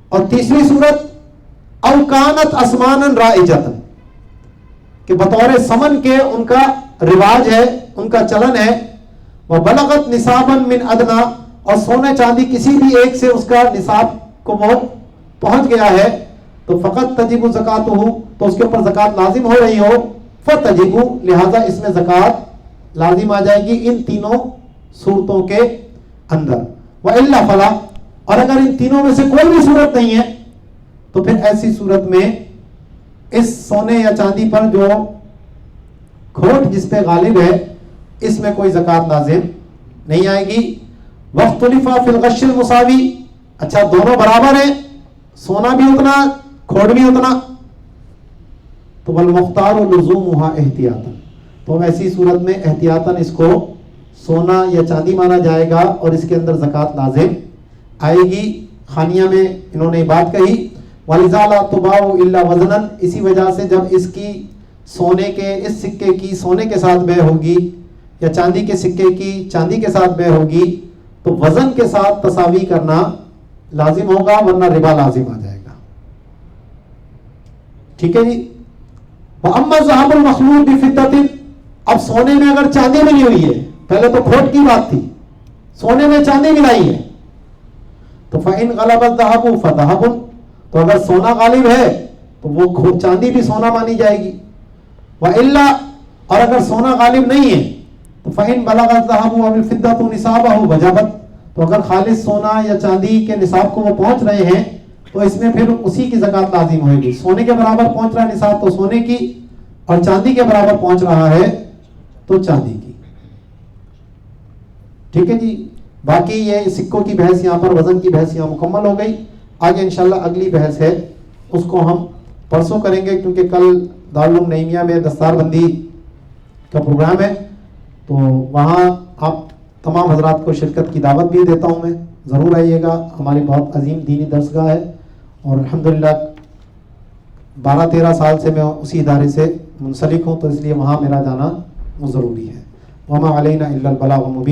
اور تیسری صورت او کانت اسمانا رائجتا، کہ بطور سمن کے ان کا رواج ہے، ان کا چلن ہے، وبلغت نصابا من ادنا، اور سونے چاندی کسی بھی ایک سے اس کا نصاب کو وہ پہنچ گیا ہے، تو فقط تجب زکاتہ، تو اس کے اوپر زکوٰۃ لازم ہو رہی ہو، فتجب، لہذا اس میں زکوٰۃ لازم آ جائے گی ان تینوں صورتوں کے اندر۔ وَإِلَّا فَلَا، اور اگر ان تینوں میں سے کوئی بھی صورت نہیں ہے تو پھر ایسی صورت میں اس سونے یا چاندی پر جو کھوٹ جس پہ غالب ہے اس میں کوئی زکوٰۃ لازم نہیں آئے گی۔ وَاخْتُلِفَ فِي الْغَشِّ الْمُسَاوِي، اچھا دونوں برابر ہیں، سونا بھی اتنا کھوٹ بھی اتنا، تو والمختار لزومها احتیاطا، تو ایسی صورت میں احتیاطاً اس کو سونا یا چاندی مانا جائے گا اور اس کے اندر زکوٰۃ لازم آئے گی۔ خانیہ میں انہوں نے بات کہی، وَلِذَا لَا تُبَاعُ إِلَّا وَزْنًا، اسی وجہ سے جب اس کی سونے کے اس سکے کی سونے کے ساتھ بے ہوگی یا چاندی کے سکے کی چاندی کے ساتھ بے ہوگی تو وزن کے ساتھ تساوی کرنا لازم ہوگا، ورنہ ربا لازم آ جائے گا۔ ٹھیک ہے جی۔ وَأَمَّا الذَّهَبُ الْمَخْلُوطُ بِفِضَّةٍ، اب سونے میں اگر چاندی ملی ہوئی ہے، پہلے تو کھوٹ کی بات تھی، سونے میں چاندی ملائی ہے، تو فَإِنْ غَلَبَ الذَّهَبُ فَذَهَبٌ، تو اگر سونا غالب ہے تو وہ چاندی بھی سونا مانی جائے گی۔ وَإِلَّا، اور اگر سونا غالب نہیں ہے تو فَإِنْ بَلَغَ الذَّهَبُ وَالْفِضَّةُ نِصَابَهُ وَجَبَتْ، تو اگر خالص سونا یا چاندی کے نصاب کو وہ پہنچ رہے ہیں تو اس میں پھر اسی کی زکوٰۃ لازم ہوئے گی۔ سونے کے برابر پہنچ رہا ہے نصاب تو سونے کی، اور چاندی کے برابر پہنچ رہا ہے تو چاندی کی۔ ٹھیک ہے جی۔ باقی یہ سکوں کی بحث یہاں پر، وزن کی بحث یہاں مکمل ہو گئی۔ آگے انشاءاللہ اگلی بحث ہے اس کو ہم پرسوں کریں گے، کیونکہ کل دارالعلوم نعیمیہ میں دستار بندی کا پروگرام ہے، تو وہاں آپ تمام حضرات کو شرکت کی دعوت بھی دیتا ہوں میں، ضرور آئیے گا۔ ہماری بہت عظیم دینی درسگاہ ہے اور الحمدللہ 12-13 سال سے میں اسی ادارے سے منسلک ہوں، تو اس لیے وہاں میرا جانا وہ ضروری ہے۔ وما علینا الا البلاغ المبین۔